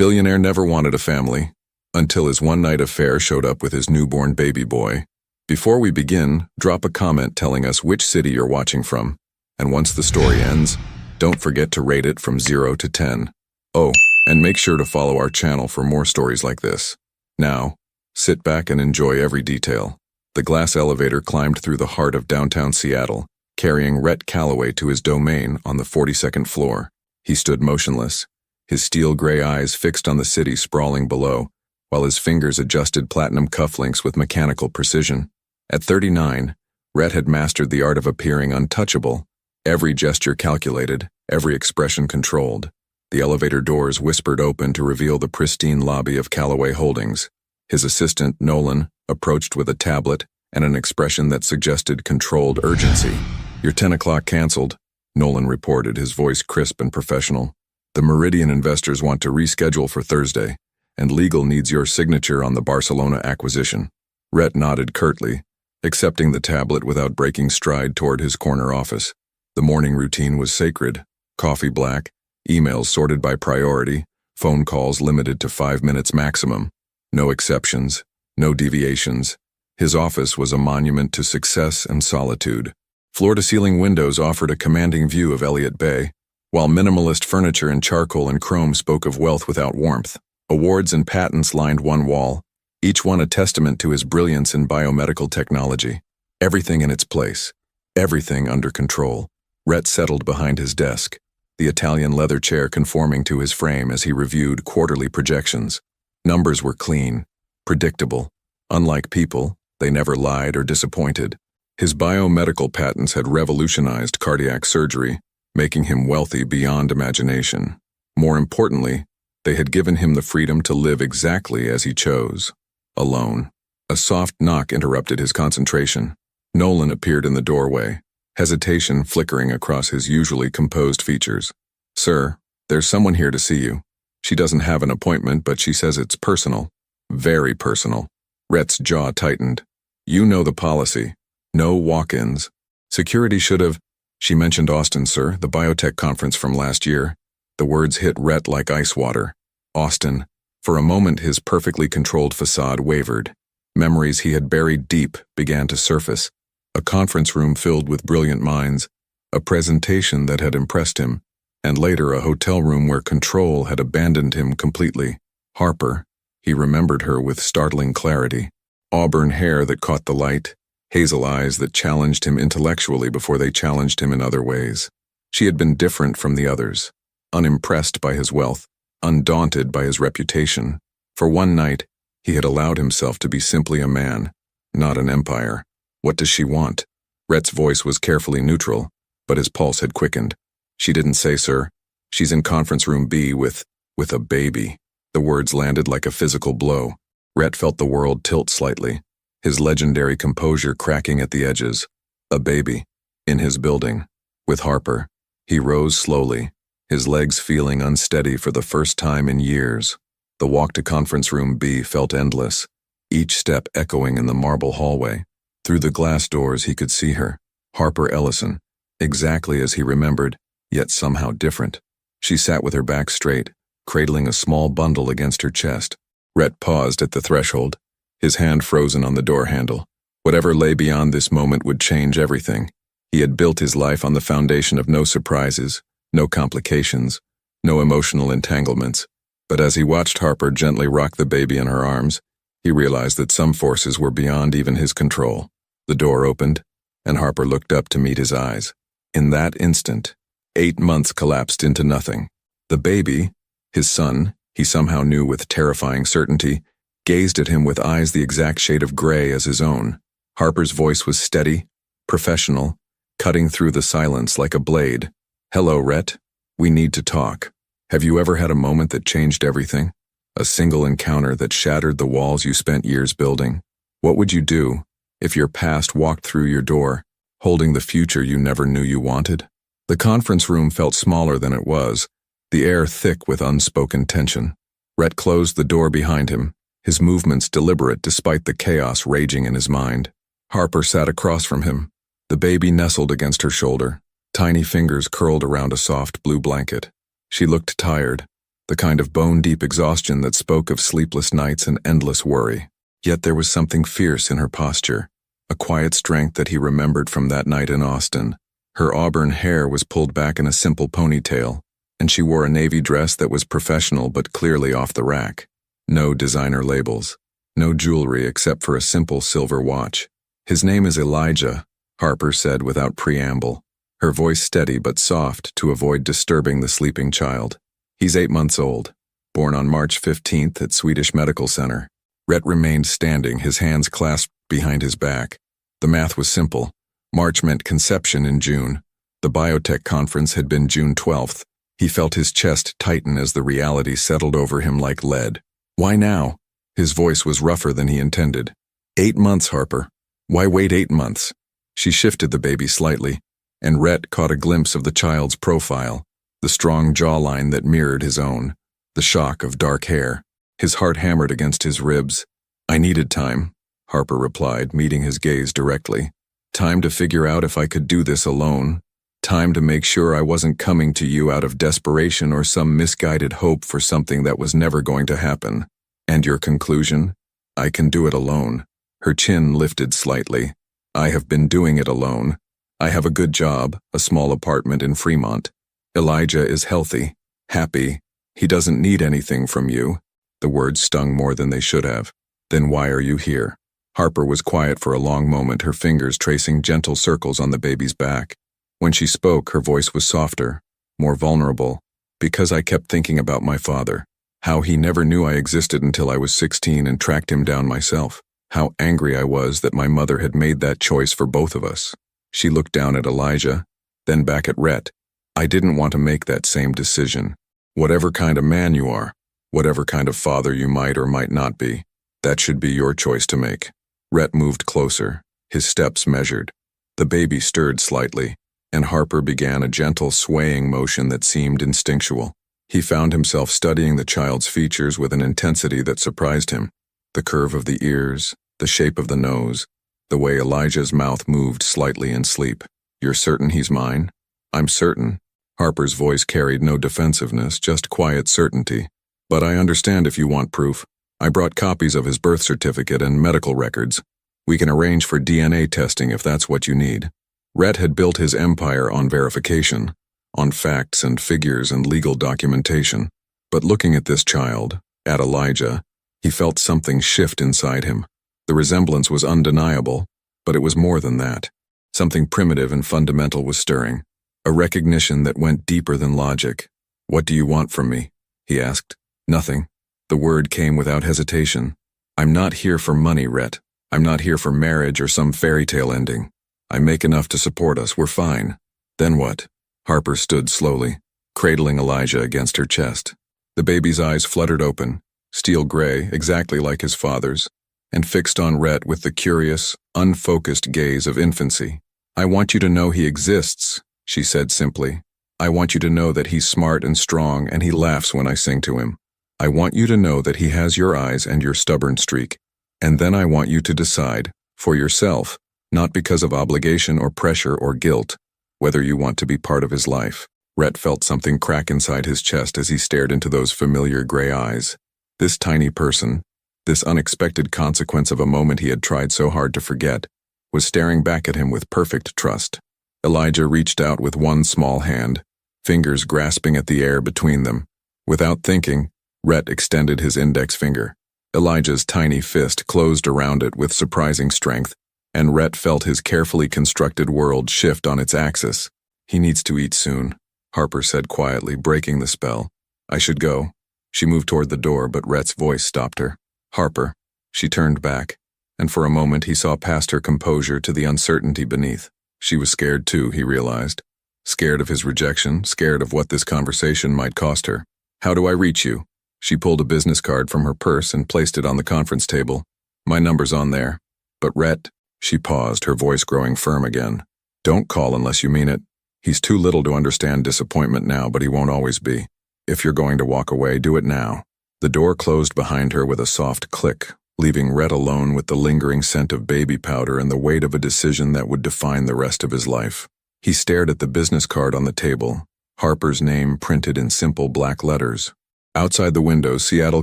Billionaire never wanted a family, until his one-night affair showed up with his newborn baby boy. Before we begin, drop a comment telling us which city you're watching from. And once the story ends, don't forget to rate it from 0 to 10. Oh, and make sure to follow our channel for more stories like this. Now, sit back and enjoy every detail. The glass elevator climbed through the heart of downtown Seattle, carrying Rhett Calloway to his domain on the 42nd floor. He stood motionless, his steel-gray eyes fixed on the city sprawling below, while his fingers adjusted platinum cufflinks with mechanical precision. At 39, Rhett had mastered the art of appearing untouchable, every gesture calculated, every expression controlled. The elevator doors whispered open to reveal the pristine lobby of Calloway Holdings. His assistant, Nolan, approached with a tablet and an expression that suggested controlled urgency. "Your 10 o'clock canceled," Nolan reported, his voice crisp and professional. "The Meridian investors want to reschedule for Thursday, and legal needs your signature on the Barcelona acquisition." Rhett nodded curtly, accepting the tablet without breaking stride toward his corner office. The morning routine was sacred: coffee black, emails sorted by priority, phone calls limited to 5 minutes maximum. No exceptions, no deviations. His office was a monument to success and solitude. Floor-to-ceiling windows offered a commanding view of Elliott Bay, while minimalist furniture in charcoal and chrome spoke of wealth without warmth. Awards and patents lined one wall, each one a testament to his brilliance in biomedical technology. Everything in its place, everything under control. Rhett settled behind his desk, the Italian leather chair conforming to his frame as he reviewed quarterly projections. Numbers were clean, predictable. Unlike people, they never lied or disappointed. His biomedical patents had revolutionized cardiac surgery, making him wealthy beyond imagination. More importantly, they had given him the freedom to live exactly as he chose, alone. A soft knock interrupted his concentration. Nolan appeared in the doorway, hesitation flickering across his usually composed features. "Sir, there's someone here to see you. She doesn't have an appointment, but she says it's personal. Very personal." Rhett's jaw tightened. "You know the policy. No walk-ins. Security should have—" "She mentioned Austin, sir, the biotech conference from last year." The words hit Rhett like ice water. Austin. For a moment his perfectly controlled facade wavered. Memories he had buried deep began to surface. A conference room filled with brilliant minds, a presentation that had impressed him, and later a hotel room where control had abandoned him completely. Harper. He remembered her with startling clarity. Auburn hair that caught the light, hazel eyes that challenged him intellectually before they challenged him in other ways. She had been different from the others, unimpressed by his wealth, undaunted by his reputation. For one night, he had allowed himself to be simply a man, not an empire. "What does she want?" Rhett's voice was carefully neutral, but his pulse had quickened. "She didn't say, sir. She's in conference room B with a baby." The words landed like a physical blow. Rhett felt the world tilt slightly, his legendary composure cracking at the edges. A baby. In his building. With Harper. He rose slowly, his legs feeling unsteady for the first time in years. The walk to conference room B felt endless, each step echoing in the marble hallway. Through the glass doors he could see her, Harper Ellison, exactly as he remembered, yet somehow different. She sat with her back straight, cradling a small bundle against her chest. Rhett paused at the threshold, his hand frozen on the door handle. Whatever lay beyond this moment would change everything. He had built his life on the foundation of no surprises, no complications, no emotional entanglements. But as he watched Harper gently rock the baby in her arms, he realized that some forces were beyond even his control. The door opened, and Harper looked up to meet his eyes. In that instant, 8 months collapsed into nothing. The baby, his son, he somehow knew with terrifying certainty, gazed at him with eyes the exact shade of gray as his own. Harper's voice was steady, professional, cutting through the silence like a blade. "Hello, Rhett. We need to talk. Have you ever had a moment that changed everything? A single encounter that shattered the walls you spent years building? What would you do if your past walked through your door, holding the future you never knew you wanted?" The conference room felt smaller than it was, the air thick with unspoken tension. Rhett closed the door behind him, his movements deliberate despite the chaos raging in his mind. Harper sat across from him, the baby nestled against her shoulder, tiny fingers curled around a soft blue blanket. She looked tired, the kind of bone-deep exhaustion that spoke of sleepless nights and endless worry. Yet there was something fierce in her posture, a quiet strength that he remembered from that night in Austin. Her auburn hair was pulled back in a simple ponytail, and she wore a navy dress that was professional but clearly off the rack. No designer labels, no jewelry except for a simple silver watch. "His name is Elijah," Harper said without preamble, her voice steady but soft to avoid disturbing the sleeping child. "He's 8 months old, born on March 15th at Swedish Medical Center." Rhett remained standing, his hands clasped behind his back. The math was simple. March meant conception in June. The biotech conference had been June 12th. He felt his chest tighten as the reality settled over him like lead. "Why now?" His voice was rougher than he intended. 8 months, Harper. Why wait 8 months? She shifted the baby slightly, and Rhett caught a glimpse of the child's profile, the strong jawline that mirrored his own, the shock of dark hair. His heart hammered against his ribs. "I needed time," Harper replied, meeting his gaze directly. "Time to figure out if I could do this alone. Time to make sure I wasn't coming to you out of desperation or some misguided hope for something that was never going to happen. And your conclusion? I can do it alone." Her chin lifted slightly. "I have been doing it alone. I have a good job, a small apartment in Fremont. Elijah is healthy, happy. He doesn't need anything from you." The words stung more than they should have. "Then why are you here?" Harper was quiet for a long moment, her fingers tracing gentle circles on the baby's back. When she spoke, her voice was softer, more vulnerable. "Because I kept thinking about my father. How he never knew I existed until I was 16 and tracked him down myself. How angry I was that my mother had made that choice for both of us." She looked down at Elijah, then back at Rhett. "I didn't want to make that same decision. Whatever kind of man you are, whatever kind of father you might or might not be, that should be your choice to make." Rhett moved closer, his steps measured. The baby stirred slightly, and Harper began a gentle swaying motion that seemed instinctual. He found himself studying the child's features with an intensity that surprised him. The curve of the ears, the shape of the nose, the way Elijah's mouth moved slightly in sleep. "You're certain he's mine?" "I'm certain." Harper's voice carried no defensiveness, just quiet certainty. "But I understand if you want proof. I brought copies of his birth certificate and medical records. We can arrange for DNA testing if that's what you need." Rhett had built his empire on verification, on facts and figures and legal documentation. But looking at this child, at Elijah, he felt something shift inside him. The resemblance was undeniable, but it was more than that. Something primitive and fundamental was stirring, a recognition that went deeper than logic. "What do you want from me?" he asked. "Nothing." The word came without hesitation. "I'm not here for money, Rhett. I'm not here for marriage or some fairy tale ending. I make enough to support us, we're fine." "Then what?" Harper stood slowly, cradling Elijah against her chest. The baby's eyes fluttered open, steel gray, exactly like his father's, and fixed on Rhett with the curious, unfocused gaze of infancy. "I want you to know he exists," she said simply. "I want you to know that he's smart and strong and he laughs when I sing to him. I want you to know that he has your eyes and your stubborn streak. And then I want you to decide, for yourself, not because of obligation or pressure or guilt, whether you want to be part of his life." Rhett felt something crack inside his chest as he stared into those familiar gray eyes. This tiny person, this unexpected consequence of a moment he had tried so hard to forget, was staring back at him with perfect trust. Elijah reached out with one small hand, fingers grasping at the air between them. Without thinking, Rhett extended his index finger. Elijah's tiny fist closed around it with surprising strength, and Rhett felt his carefully constructed world shift on its axis. "He needs to eat soon," Harper said quietly, breaking the spell. "I should go." She moved toward the door, but Rhett's voice stopped her. "Harper." She turned back, and for a moment he saw past her composure to the uncertainty beneath. She was scared too, he realized. Scared of his rejection, scared of what this conversation might cost her. "How do I reach you?" She pulled a business card from her purse and placed it on the conference table. "My number's on there." "But Rhett," she paused, her voice growing firm again. "Don't call unless you mean it. He's too little to understand disappointment now, but he won't always be. If you're going to walk away, do it now." The door closed behind her with a soft click, leaving Rhett alone with the lingering scent of baby powder and the weight of a decision that would define the rest of his life. He stared at the business card on the table, Harper's name printed in simple black letters. Outside the window, Seattle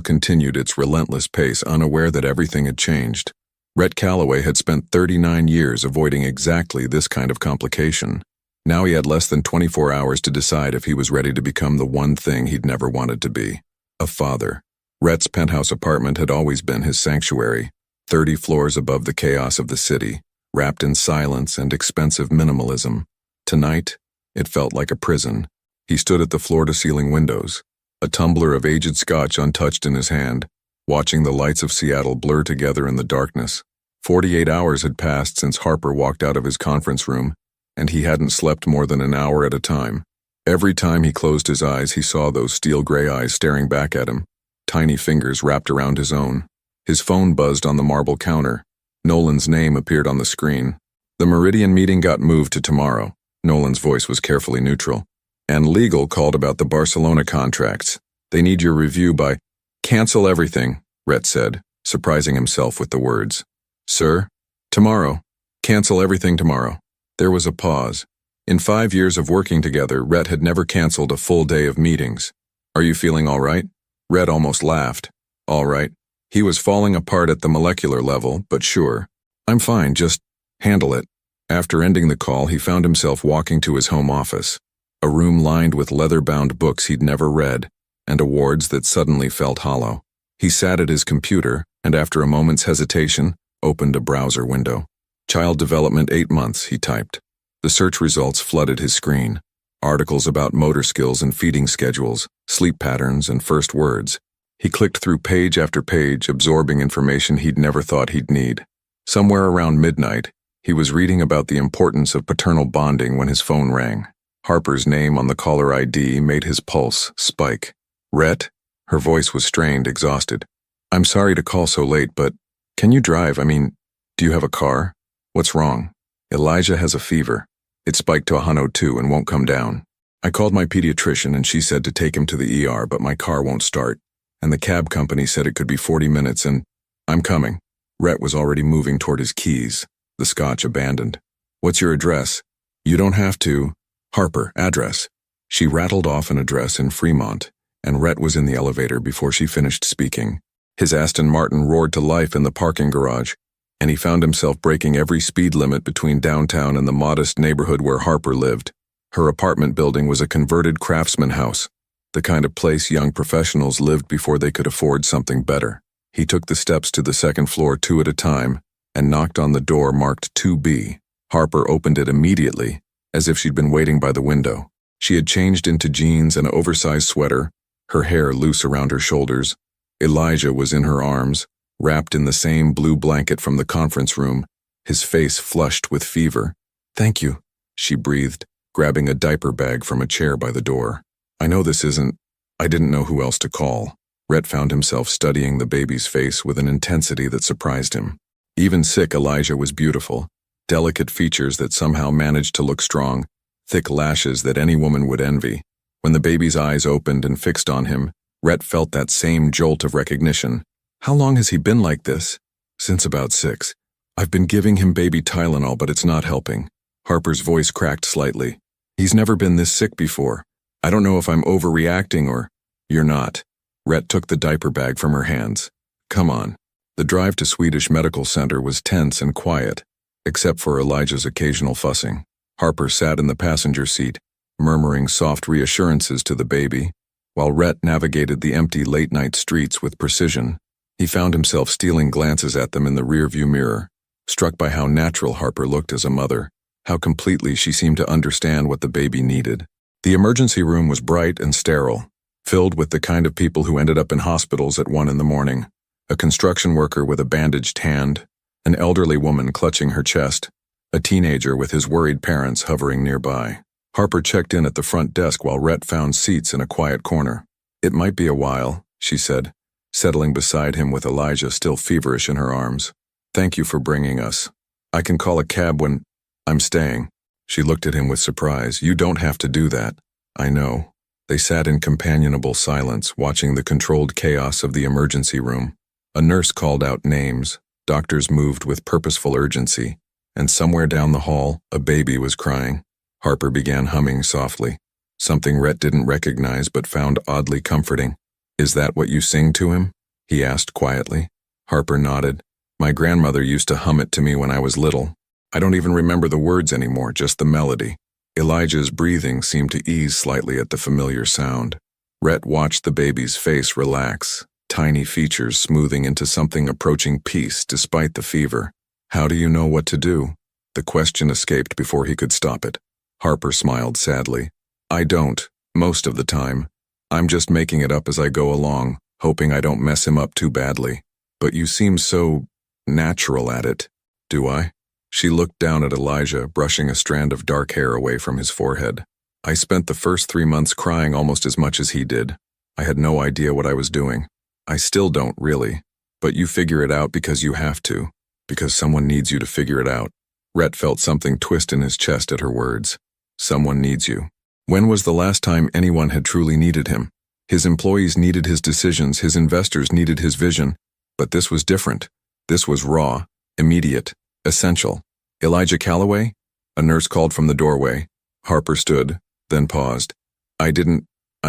continued its relentless pace, unaware that everything had changed. Rhett Calloway had spent 39 years avoiding exactly this kind of complication. Now he had less than 24 hours to decide if he was ready to become the one thing he'd never wanted to be: a father. Rhett's penthouse apartment had always been his sanctuary, 30 floors above the chaos of the city, wrapped in silence and expensive minimalism. Tonight, it felt like a prison. He stood at the floor-to-ceiling windows, a tumbler of aged scotch untouched in his hand, watching the lights of Seattle blur together in the darkness. 48 hours had passed since Harper walked out of his conference room, and he hadn't slept more than an hour at a time. Every time he closed his eyes, he saw those steel-gray eyes staring back at him, tiny fingers wrapped around his own. His phone buzzed on the marble counter. Nolan's name appeared on the screen. The Meridian meeting got moved to tomorrow. Nolan's voice was carefully neutral. And legal called about the Barcelona contracts. They need your review by— Cancel everything, Rhett said, surprising himself with the words. Sir? Tomorrow. Cancel everything tomorrow. There was a pause. In 5 years of working together, Rhett had never canceled a full day of meetings. Are you feeling all right? Rhett almost laughed. All right. He was falling apart at the molecular level, but sure. I'm fine, just handle it. After ending the call, he found himself walking to his home office. A room lined with leather-bound books he'd never read, and awards that suddenly felt hollow. He sat at his computer, and after a moment's hesitation, opened a browser window. Child development 8 months, he typed. The search results flooded his screen. Articles about motor skills and feeding schedules, sleep patterns, and first words. He clicked through page after page, absorbing information he'd never thought he'd need. Somewhere around midnight, he was reading about the importance of paternal bonding when his phone rang. Harper's name on the caller ID made his pulse spike. Rhett? Her voice was strained, exhausted. I'm sorry to call so late, but can you drive? Do you have a car? What's wrong? Elijah has a fever. It spiked to 102 and won't come down. I called my pediatrician and she said to take him to the ER, but my car won't start. And the cab company said it could be 40 minutes and I'm coming. Rhett was already moving toward his keys, the scotch abandoned. What's your address? You don't have to. Harper, address. She rattled off an address in Fremont, and Rhett was in the elevator before she finished speaking. His Aston Martin roared to life in the parking garage, and he found himself breaking every speed limit between downtown and the modest neighborhood where Harper lived. Her apartment building was a converted craftsman house, the kind of place young professionals lived before they could afford something better. He took the steps to the second floor 2 at a time and knocked on the door marked 2B. Harper opened it immediately, as if she'd been waiting by the window. She had changed into jeans and an oversized sweater, her hair loose around her shoulders. Elijah was in her arms, wrapped in the same blue blanket from the conference room, his face flushed with fever. Thank you, she breathed, grabbing a diaper bag from a chair by the door. I know this isn't— I didn't know who else to call. Rhett found himself studying the baby's face with an intensity that surprised him. Even sick, Elijah was beautiful. Delicate features that somehow managed to look strong, thick lashes that any woman would envy. When the baby's eyes opened and fixed on him, Rhett felt that same jolt of recognition. How long has he been like this? Since about 6. I've been giving him baby Tylenol, but it's not helping. Harper's voice cracked slightly. He's never been this sick before. I don't know if I'm overreacting or— You're not. Rhett took the diaper bag from her hands. Come on. The drive to Swedish Medical Center was tense and quiet, except for Elijah's occasional fussing. Harper sat in the passenger seat, murmuring soft reassurances to the baby, while Rhett navigated the empty late-night streets with precision. He found himself stealing glances at them in the rearview mirror, struck by how natural Harper looked as a mother, how completely she seemed to understand what the baby needed. The emergency room was bright and sterile, filled with the kind of people who ended up in hospitals at 1 in the morning. A construction worker with a bandaged hand, an elderly woman clutching her chest, a teenager with his worried parents hovering nearby. Harper checked in at the front desk while Rhett found seats in a quiet corner. It might be a while, she said, settling beside him with Elijah still feverish in her arms. Thank you for bringing us. I can call a cab when— I'm staying. She looked at him with surprise. You don't have to do that. I know. They sat in companionable silence, watching the controlled chaos of the emergency room. A nurse called out names, doctors moved with purposeful urgency, and somewhere down the hall, a baby was crying. Harper began humming softly, something Rhett didn't recognize but found oddly comforting. Is that what you sing to him? He asked quietly. Harper nodded. My grandmother used to hum it to me when I was little. I don't even remember the words anymore, just the melody. Elijah's breathing seemed to ease slightly at the familiar sound. Rhett watched the baby's face relax, tiny features smoothing into something approaching peace despite the fever. How do you know what to do? The question escaped before he could stop it. Harper smiled sadly. I don't, most of the time. I'm just making it up as I go along, hoping I don't mess him up too badly. But you seem so natural at it. Do I? She looked down at Elijah, brushing a strand of dark hair away from his forehead. I spent the first 3 months crying almost as much as he did. I had no idea what I was doing. I still don't, really. But you figure it out because you have to. Because someone needs you to figure it out. Rhett felt something twist in his chest at her words. Someone needs you. When was the last time anyone had truly needed him? His employees needed his decisions, his investors needed his vision. But this was different. This was raw, immediate, essential. Elijah Calloway? A nurse called from the doorway. Harper stood, then paused. I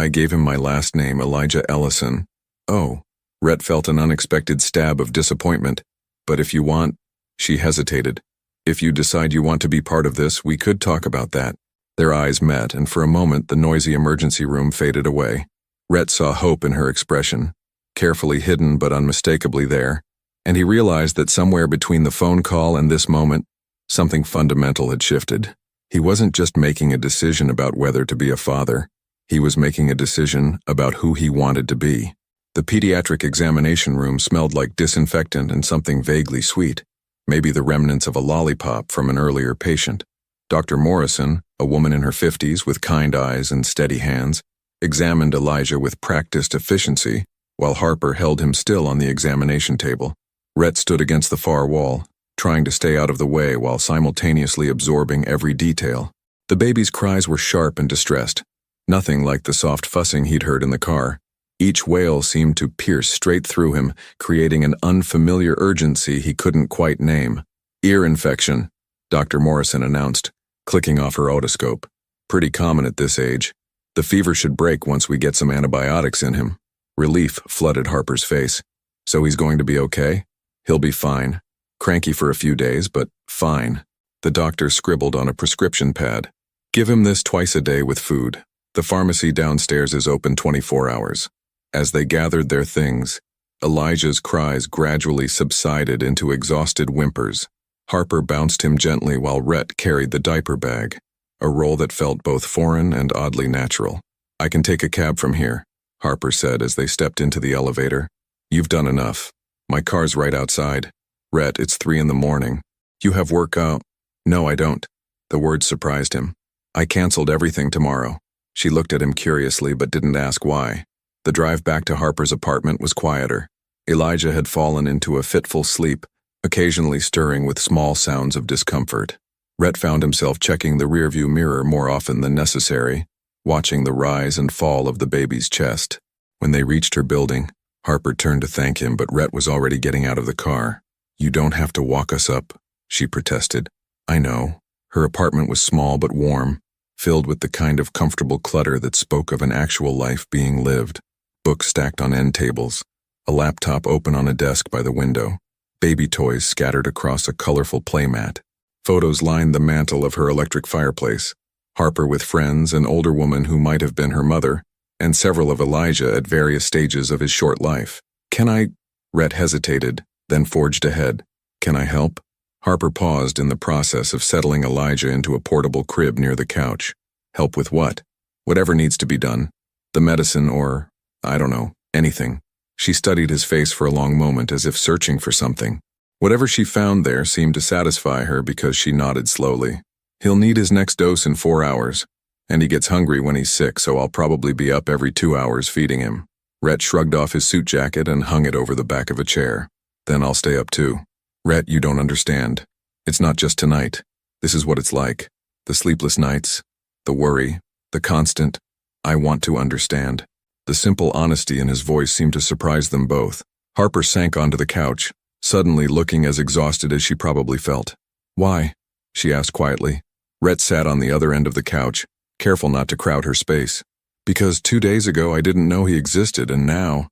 gave him my last name, Elijah Ellison. Oh. Rhett felt an unexpected stab of disappointment. But if you want, she hesitated. If you decide you want to be part of this, we could talk about that. Their eyes met, and for a moment the noisy emergency room faded away. Rhett saw hope in her expression, carefully hidden but unmistakably there, and he realized that somewhere between the phone call and this moment, something fundamental had shifted. He wasn't just making a decision about whether to be a father. He was making a decision about who he wanted to be. The pediatric examination room smelled like disinfectant and something vaguely sweet, maybe the remnants of a lollipop from an earlier patient. Dr. Morrison, a woman in her 50s with kind eyes and steady hands, examined Elijah with practiced efficiency, while Harper held him still on the examination table. Rhett stood against the far wall, trying to stay out of the way while simultaneously absorbing every detail. The baby's cries were sharp and distressed, nothing like the soft fussing he'd heard in the car. Each wail seemed to pierce straight through him, creating an unfamiliar urgency he couldn't quite name. Ear infection, Dr. Morrison announced, clicking off her otoscope. Pretty common at this age. The fever should break once we get some antibiotics in him. Relief flooded Harper's face. So he's going to be okay? He'll be fine. Cranky for a few days, but fine. The doctor scribbled on a prescription pad. Give him this twice a day with food. The pharmacy downstairs is open 24 hours. As they gathered their things, Elijah's cries gradually subsided into exhausted whimpers. Harper bounced him gently while Rhett carried the diaper bag, a role that felt both foreign and oddly natural. I can take a cab from here, Harper said as they stepped into the elevator. You've done enough. My car's right outside. Rhett, it's 3 in the morning. You have work out? No, I don't. The words surprised him. I canceled everything tomorrow. She looked at him curiously but didn't ask why. The drive back to Harper's apartment was quieter. Elijah had fallen into a fitful sleep, occasionally stirring with small sounds of discomfort. Rhett found himself checking the rearview mirror more often than necessary, watching the rise and fall of the baby's chest. When they reached her building, Harper turned to thank him, but Rhett was already getting out of the car. You don't have to walk us up, she protested. I know. Her apartment was small but warm, filled with the kind of comfortable clutter that spoke of an actual life being lived. Books stacked on end tables, a laptop open on a desk by the window, baby toys scattered across a colorful playmat. Photos lined the mantel of her electric fireplace, Harper with friends, an older woman who might have been her mother, and several of Elijah at various stages of his short life. Can I? Rhett hesitated, then forged ahead. Can I help? Harper paused in the process of settling Elijah into a portable crib near the couch. Help with what? Whatever needs to be done. The medicine or, I don't know, anything. She studied his face for a long moment as if searching for something. Whatever she found there seemed to satisfy her because she nodded slowly. He'll need his next dose in 4 hours, and he gets hungry when he's sick, so I'll probably be up every 2 hours feeding him. Rhett shrugged off his suit jacket and hung it over the back of a chair. Then I'll stay up too. Rhett, you don't understand. It's not just tonight. This is what it's like. The sleepless nights, the worry, the constant, I want to understand. The simple honesty in his voice seemed to surprise them both. Harper sank onto the couch, suddenly looking as exhausted as she probably felt. Why? She asked quietly. Rhett sat on the other end of the couch, careful not to crowd her space. Because 2 days ago I didn't know he existed, and now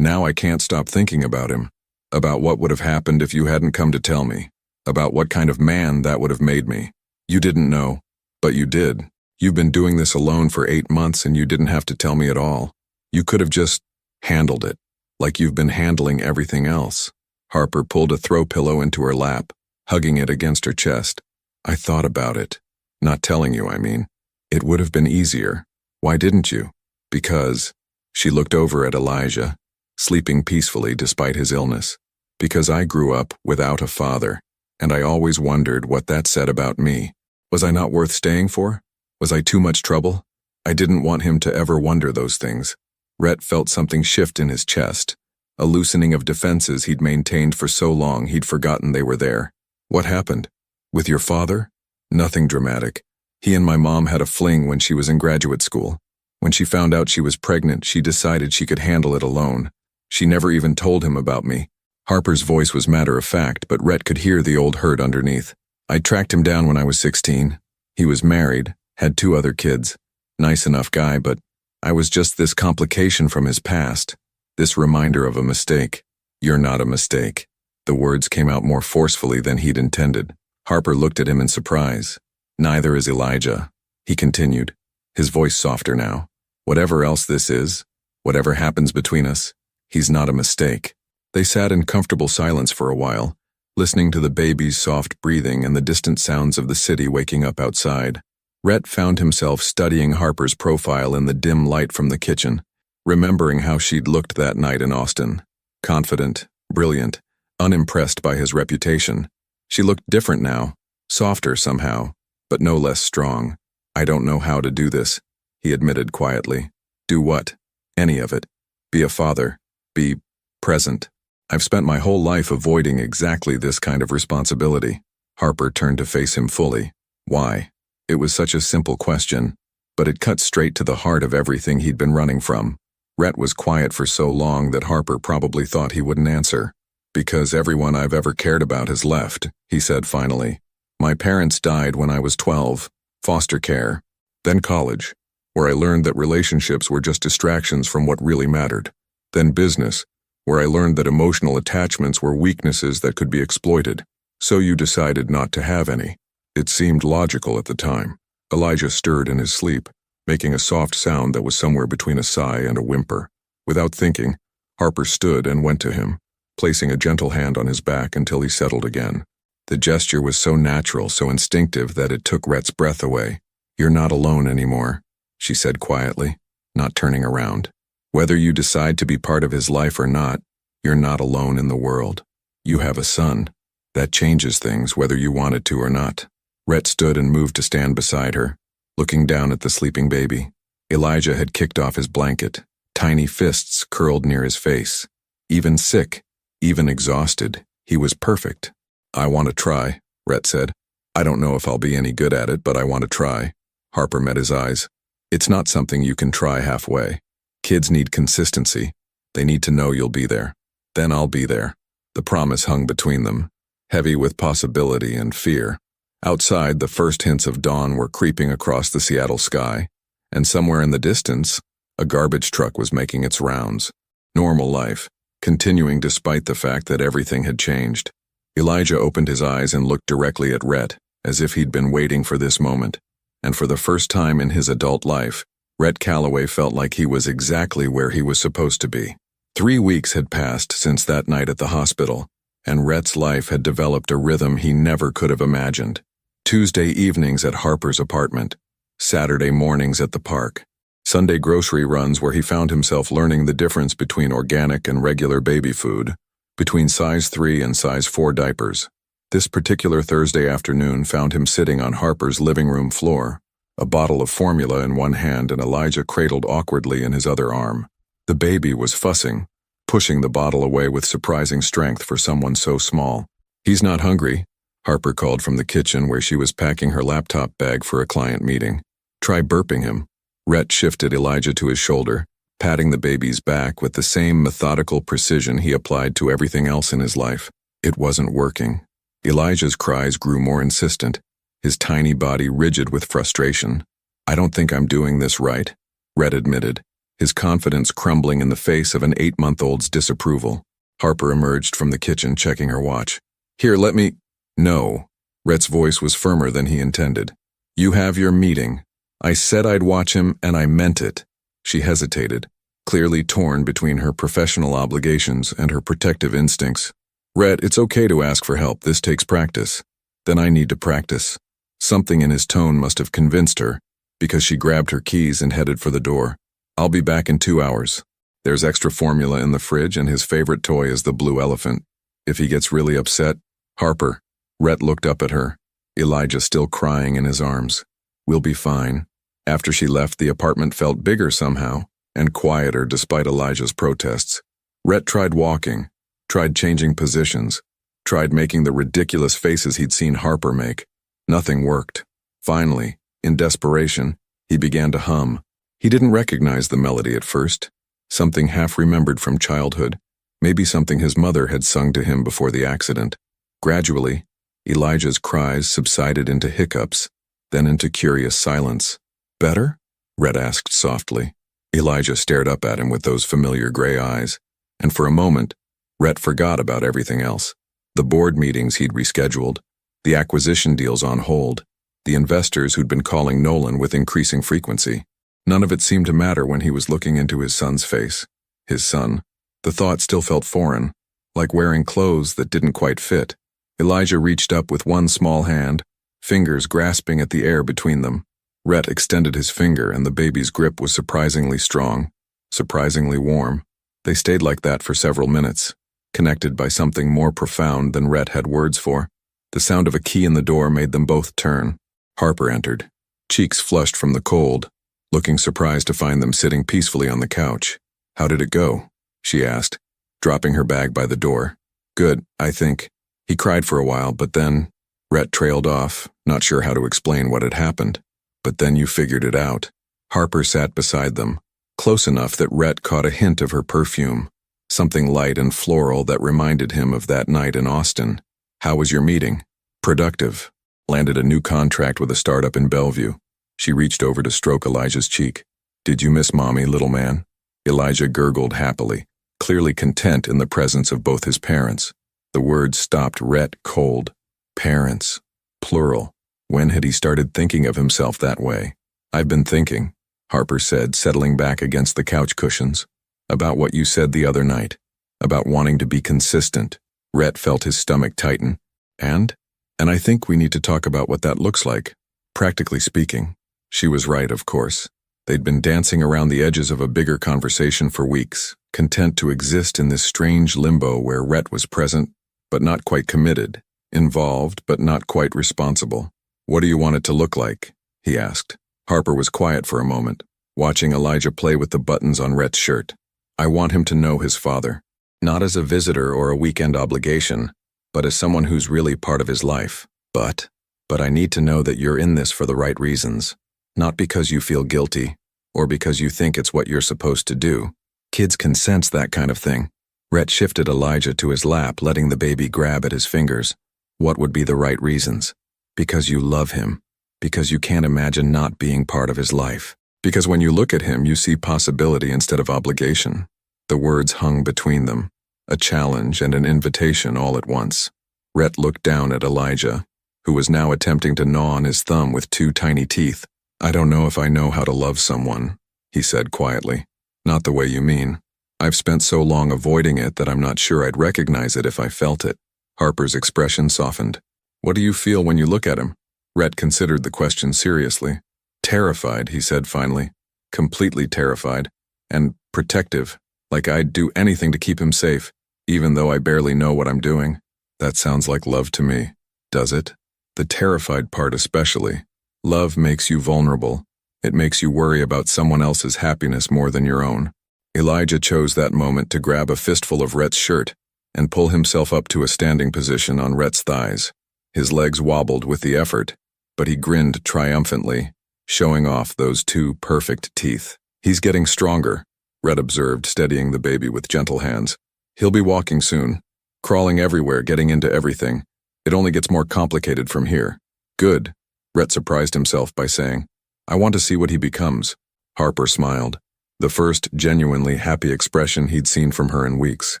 I can't stop thinking about him. About what would have happened if you hadn't come to tell me. About what kind of man that would have made me. You didn't know, but you did. You've been doing this alone for 8 months and you didn't have to tell me at all. You could have just handled it, like you've been handling everything else. Harper pulled a throw pillow into her lap, hugging it against her chest. I thought about it. Not telling you, I mean. It would have been easier. Why didn't you? Because, she looked over at Elijah, sleeping peacefully despite his illness. Because I grew up without a father, and I always wondered what that said about me. Was I not worth staying for? Was I too much trouble? I didn't want him to ever wonder those things. Rhett felt something shift in his chest, a loosening of defenses he'd maintained for so long he'd forgotten they were there. What happened? With your father? Nothing dramatic. He and my mom had a fling when she was in graduate school. When she found out she was pregnant, she decided she could handle it alone. She never even told him about me. Harper's voice was matter-of-fact, but Rhett could hear the old hurt underneath. I tracked him down when I was 16. He was married, had 2 other kids. Nice enough guy, but I was just this complication from his past. This reminder of a mistake. You're not a mistake. The words came out more forcefully than he'd intended. Harper looked at him in surprise. Neither is Elijah, he continued, his voice softer now. Whatever else this is, whatever happens between us, he's not a mistake. They sat in comfortable silence for a while, listening to the baby's soft breathing and the distant sounds of the city waking up outside. Rhett found himself studying Harper's profile in the dim light from the kitchen, remembering how she'd looked that night in Austin. Confident, brilliant, unimpressed by his reputation. She looked different now, softer somehow, but no less strong. I don't know how to do this, he admitted quietly. Do what? Any of it. Be a father. Be present. I've spent my whole life avoiding exactly this kind of responsibility. Harper turned to face him fully. Why? It was such a simple question, but it cut straight to the heart of everything he'd been running from. Rhett was quiet for so long that Harper probably thought he wouldn't answer. Because everyone I've ever cared about has left, he said finally. My parents died when I was 12, foster care, then college, where I learned that relationships were just distractions from what really mattered. Then business, where I learned that emotional attachments were weaknesses that could be exploited. So you decided not to have any. It seemed logical at the time. Elijah stirred in his sleep, making a soft sound that was somewhere between a sigh and a whimper. Without thinking, Harper stood and went to him, placing a gentle hand on his back until he settled again. The gesture was so natural, so instinctive that it took Rhett's breath away. You're not alone anymore, she said quietly, not turning around. Whether you decide to be part of his life or not, you're not alone in the world. You have a son. That changes things whether you wanted to or not. Rhett stood and moved to stand beside her, looking down at the sleeping baby. Elijah had kicked off his blanket, tiny fists curled near his face. Even sick, even exhausted, he was perfect. I want to try, Rhett said. I don't know if I'll be any good at it, but I want to try. Harper met his eyes. It's not something you can try halfway. Kids need consistency. They need to know you'll be there. Then I'll be there. The promise hung between them, heavy with possibility and fear. Outside, the first hints of dawn were creeping across the Seattle sky, and somewhere in the distance, a garbage truck was making its rounds. Normal life, continuing despite the fact that everything had changed. Elijah opened his eyes and looked directly at Rhett, as if he'd been waiting for this moment. And for the first time in his adult life, Rhett Calloway felt like he was exactly where he was supposed to be. 3 weeks had passed since that night at the hospital, and Rhett's life had developed a rhythm he never could have imagined. Tuesday evenings at Harper's apartment, Saturday mornings at the park, Sunday grocery runs where he found himself learning the difference between organic and regular baby food, between size 3 and size 4 diapers. This particular Thursday afternoon found him sitting on Harper's living room floor, a bottle of formula in one hand and Elijah cradled awkwardly in his other arm. The baby was fussing, pushing the bottle away with surprising strength for someone so small. He's not hungry, Harper called from the kitchen where she was packing her laptop bag for a client meeting. Try burping him. Rhett shifted Elijah to his shoulder, patting the baby's back with the same methodical precision he applied to everything else in his life. It wasn't working. Elijah's cries grew more insistent, his tiny body rigid with frustration. I don't think I'm doing this right. Rhett admitted, his confidence crumbling in the face of an 8-month-old's disapproval. Harper emerged from the kitchen, checking her watch. Here, let me— No. Rhett's voice was firmer than he intended. You have your meeting. I said I'd watch him, and I meant it. She hesitated, clearly torn between her professional obligations and her protective instincts. Rhett, it's okay to ask for help. This takes practice. Then I need to practice. Something in his tone must have convinced her, because she grabbed her keys and headed for the door. I'll be back in 2 hours. There's extra formula in the fridge, and his favorite toy is the blue elephant. If he gets really upset— Harper. Rhett looked up at her, Elijah still crying in his arms. We'll be fine. After she left, the apartment felt bigger somehow, and quieter despite Elijah's protests. Rhett tried walking, tried changing positions, tried making the ridiculous faces he'd seen Harper make. Nothing worked. Finally, in desperation, he began to hum. He didn't recognize the melody at first. Something half-remembered from childhood, maybe something his mother had sung to him before the accident. Gradually, Elijah's cries subsided into hiccups, then into curious silence. Better? Rhett asked softly. Elijah stared up at him with those familiar gray eyes, and for a moment, Rhett forgot about everything else. The board meetings he'd rescheduled, the acquisition deals on hold, the investors who'd been calling Nolan with increasing frequency. None of it seemed to matter when he was looking into his son's face. His son. The thought still felt foreign, like wearing clothes that didn't quite fit. Elijah reached up with one small hand, fingers grasping at the air between them. Rhett extended his finger, and the baby's grip was surprisingly strong, surprisingly warm. They stayed like that for several minutes, connected by something more profound than Rhett had words for. The sound of a key in the door made them both turn. Harper entered, cheeks flushed from the cold, looking surprised to find them sitting peacefully on the couch. How did it go? She asked, dropping her bag by the door. Good, I think. He cried for a while, but then— Rhett trailed off, not sure how to explain what had happened. But then you figured it out. Harper sat beside them, close enough that Rhett caught a hint of her perfume, something light and floral that reminded him of that night in Austin. How was your meeting? Productive. Landed a new contract with a startup in Bellevue. She reached over to stroke Elijah's cheek. Did you miss Mommy, little man? Elijah gurgled happily, clearly content in the presence of both his parents. The words stopped Rhett cold. Parents. Plural. When had he started thinking of himself that way? I've been thinking, Harper said, settling back against the couch cushions, about what you said the other night, about wanting to be consistent. Rhett felt his stomach tighten. And I think we need to talk about what that looks like, practically speaking. She was right, of course. They'd been dancing around the edges of a bigger conversation for weeks, content to exist in this strange limbo where Rhett was present, but not quite committed, involved, but not quite responsible. What do you want it to look like? He asked. Harper was quiet for a moment, watching Elijah play with the buttons on Rhett's shirt. I want him to know his father, not as a visitor or a weekend obligation, but as someone who's really part of his life. But I need to know that you're in this for the right reasons, not because you feel guilty, or because you think it's what you're supposed to do. Kids can sense that kind of thing. Rhett shifted Elijah to his lap, letting the baby grab at his fingers. What would be the right reasons? Because you love him. Because you can't imagine not being part of his life. Because when you look at him, you see possibility instead of obligation. The words hung between them, a challenge and an invitation all at once. Rhett looked down at Elijah, who was now attempting to gnaw on his thumb with 2 tiny teeth. I don't know if I know how to love someone, he said quietly. Not the way you mean. I've spent so long avoiding it that I'm not sure I'd recognize it if I felt it. Harper's expression softened. What do you feel when you look at him? Rhett considered the question seriously. Terrified, he said finally. Completely terrified. And protective, like I'd do anything to keep him safe, even though I barely know what I'm doing. That sounds like love to me. Does it? The terrified part especially. Love makes you vulnerable. It makes you worry about someone else's happiness more than your own. Elijah chose that moment to grab a fistful of Rhett's shirt and pull himself up to a standing position on Rhett's thighs. His legs wobbled with the effort, but he grinned triumphantly, showing off those 2 perfect teeth. He's getting stronger, Rhett observed, steadying the baby with gentle hands. He'll be walking soon, crawling everywhere, getting into everything. It only gets more complicated from here. Good, Rhett surprised himself by saying. I want to see what he becomes. Harper smiled, the first genuinely happy expression he'd seen from her in weeks.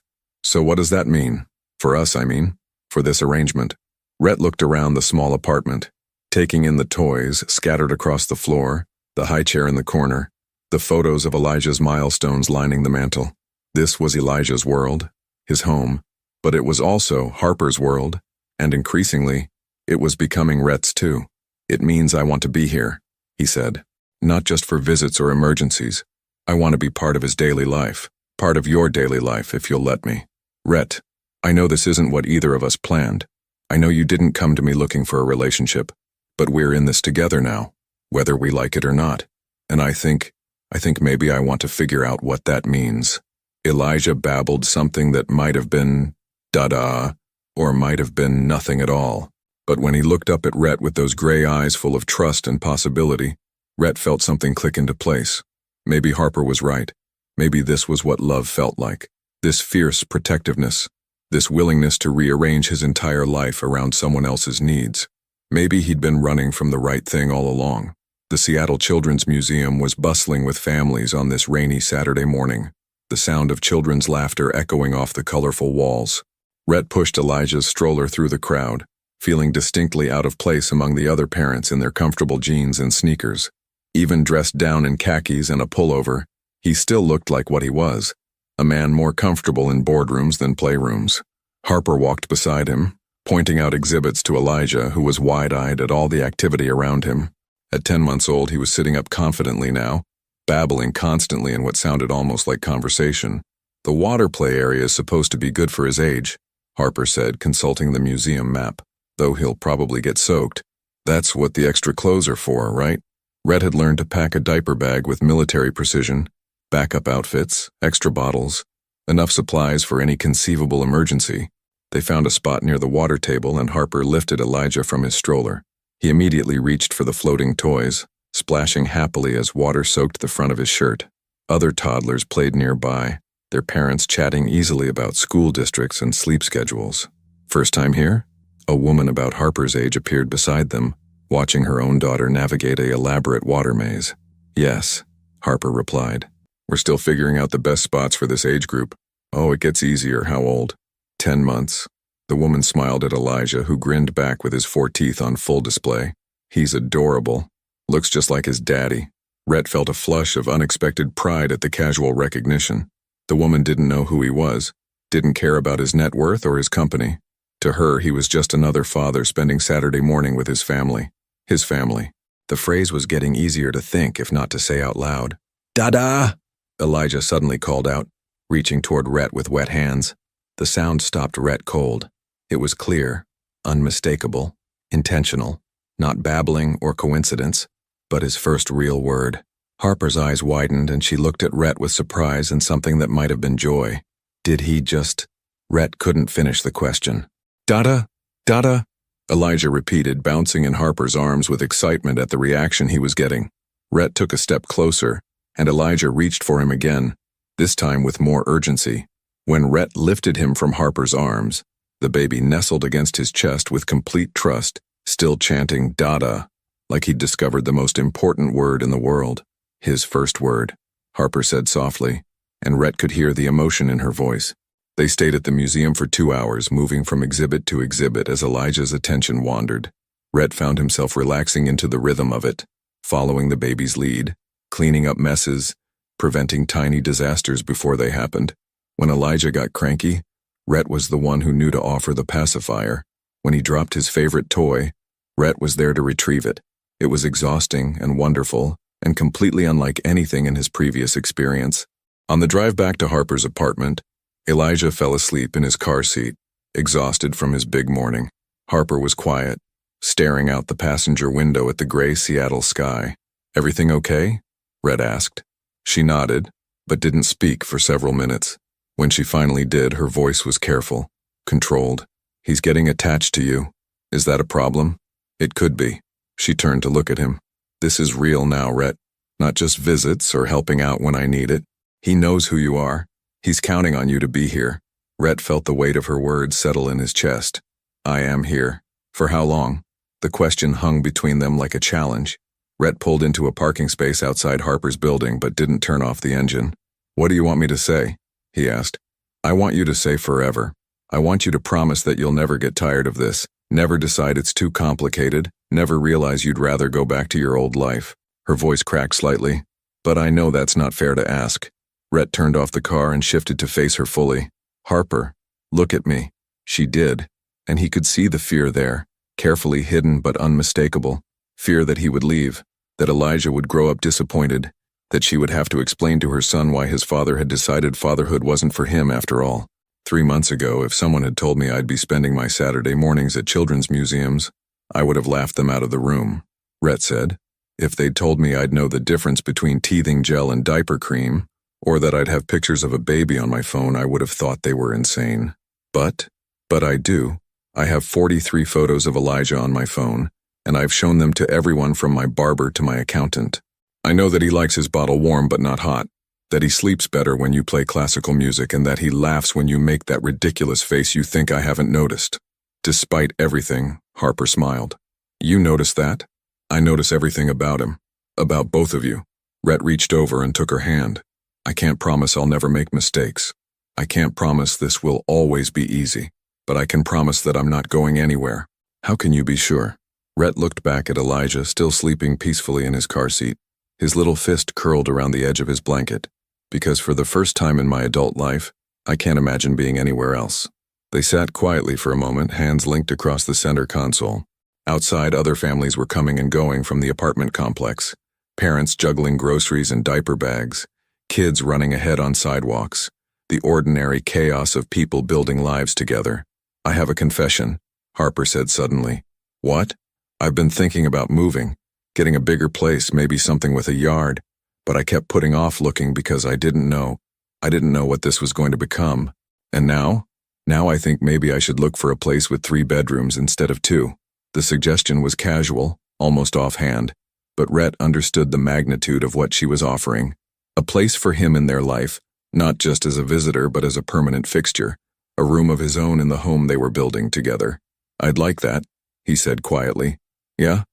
So what does that mean? For us, I mean. For this arrangement. Rhett looked around the small apartment, taking in the toys scattered across the floor, the high chair in the corner, the photos of Elijah's milestones lining the mantel. This was Elijah's world, his home, but it was also Harper's world, and increasingly, it was becoming Rhett's too. It means I want to be here, he said. Not just for visits or emergencies. I want to be part of his daily life, part of your daily life if you'll let me. Rhett, I know this isn't what either of us planned. I know you didn't come to me looking for a relationship, but we're in this together now, whether we like it or not. And I think maybe I want to figure out what that means. Elijah babbled something that might have been da-da, or might have been nothing at all. But when he looked up at Rhett with those gray eyes full of trust and possibility, Rhett felt something click into place. Maybe Harper was right. Maybe this was what love felt like. This fierce protectiveness. This willingness to rearrange his entire life around someone else's needs. Maybe he'd been running from the right thing all along. The Seattle Children's Museum was bustling with families on this rainy Saturday morning, the sound of children's laughter echoing off the colorful walls. Rhett pushed Elijah's stroller through the crowd, feeling distinctly out of place among the other parents in their comfortable jeans and sneakers. Even dressed down in khakis and a pullover, he still looked like what he was, a man more comfortable in boardrooms than playrooms. Harper walked beside him, pointing out exhibits to Elijah, who was wide-eyed at all the activity around him. At 10 months old, he was sitting up confidently now, babbling constantly in what sounded almost like conversation. The water play area is supposed to be good for his age, Harper said, consulting the museum map. Though he'll probably get soaked. That's what the extra clothes are for, right? Rhett had learned to pack a diaper bag with military precision, backup outfits, extra bottles, enough supplies for any conceivable emergency. They found a spot near the water table and Harper lifted Elijah from his stroller. He immediately reached for the floating toys, splashing happily as water soaked the front of his shirt. Other toddlers played nearby, their parents chatting easily about school districts and sleep schedules. First time here? A woman about Harper's age appeared beside them, watching her own daughter navigate an elaborate water maze. Yes, Harper replied. We're still figuring out the best spots for this age group. Oh, it gets easier. How old? 10 months. The woman smiled at Elijah, who grinned back with his 4 teeth on full display. He's adorable. Looks just like his daddy. Rhett felt a flush of unexpected pride at the casual recognition. The woman didn't know who he was, didn't care about his net worth or his company. To her, he was just another father spending Saturday morning with his family. His family. The phrase was getting easier to think, if not to say out loud. "Dada!" Elijah suddenly called out, reaching toward Rhett with wet hands. The sound stopped Rhett cold. It was clear, unmistakable, intentional, not babbling or coincidence, but his first real word. Harper's eyes widened and she looked at Rhett with surprise and something that might have been joy. Did he just... Rhett couldn't finish the question. "Dada? Dada?" Elijah repeated, bouncing in Harper's arms with excitement at the reaction he was getting. Rhett took a step closer, and Elijah reached for him again, this time with more urgency. When Rhett lifted him from Harper's arms, the baby nestled against his chest with complete trust, still chanting "Dada," like he'd discovered the most important word in the world. His first word, Harper said softly, and Rhett could hear the emotion in her voice. They stayed at the museum for 2 hours, moving from exhibit to exhibit as Elijah's attention wandered. Rhett found himself relaxing into the rhythm of it, following the baby's lead, cleaning up messes, preventing tiny disasters before they happened. When Elijah got cranky, Rhett was the one who knew to offer the pacifier. When he dropped his favorite toy, Rhett was there to retrieve it. It was exhausting and wonderful, and completely unlike anything in his previous experience. On the drive back to Harper's apartment, Elijah fell asleep in his car seat, exhausted from his big morning. Harper was quiet, staring out the passenger window at the gray Seattle sky. "Everything okay?" Rhett asked. She nodded, but didn't speak for several minutes. When she finally did, her voice was careful, controlled. "He's getting attached to you. Is that a problem?" "It could be." She turned to look at him. "This is real now, Rhett. Not just visits or helping out when I need it. He knows who you are. He's counting on you to be here." Rhett felt the weight of her words settle in his chest. "I am here. For how long?" The question hung between them like a challenge. Rhett pulled into a parking space outside Harper's building but didn't turn off the engine. "What do you want me to say?" he asked. "I want you to say forever. I want you to promise that you'll never get tired of this, never decide it's too complicated, never realize you'd rather go back to your old life." Her voice cracked slightly. "But I know that's not fair to ask." Rhett turned off the car and shifted to face her fully. "Harper, look at me." She did, and he could see the fear there, carefully hidden but unmistakable. Fear that he would leave, that Elijah would grow up disappointed, that she would have to explain to her son why his father had decided fatherhood wasn't for him after all. 3 months ago, if someone had told me I'd be spending my Saturday mornings at children's museums, I would have laughed them out of the room, Rhett said. If they'd told me I'd know the difference between teething gel and diaper cream, or that I'd have pictures of a baby on my phone, I would have thought they were insane. But I do. I have 43 photos of Elijah on my phone, and I've shown them to everyone from my barber to my accountant. I know that he likes his bottle warm but not hot, that he sleeps better when you play classical music, and that he laughs when you make that ridiculous face you think I haven't noticed. Despite everything, Harper smiled. "You notice that? I notice everything about him. About both of you." Rhett reached over and took her hand. "I can't promise I'll never make mistakes. I can't promise this will always be easy, but I can promise that I'm not going anywhere." "How can you be sure?" Rhett looked back at Elijah, still sleeping peacefully in his car seat, his little fist curled around the edge of his blanket. "Because for the first time in my adult life, I can't imagine being anywhere else." They sat quietly for a moment, hands linked across the center console. Outside, other families were coming and going from the apartment complex. Parents juggling groceries and diaper bags, kids running ahead on sidewalks, the ordinary chaos of people building lives together. "I have a confession," Harper said suddenly. "What?" "I've been thinking about moving, getting a bigger place, maybe something with a yard, but I kept putting off looking because I didn't know. I didn't know what this was going to become. And now I think maybe I should look for a place with 3 bedrooms instead of 2. The suggestion was casual, almost offhand, but Rhett understood the magnitude of what she was offering. A place for him in their life, not just as a visitor but as a permanent fixture, a room of his own in the home they were building together. "I'd like that," he said quietly. Yeah?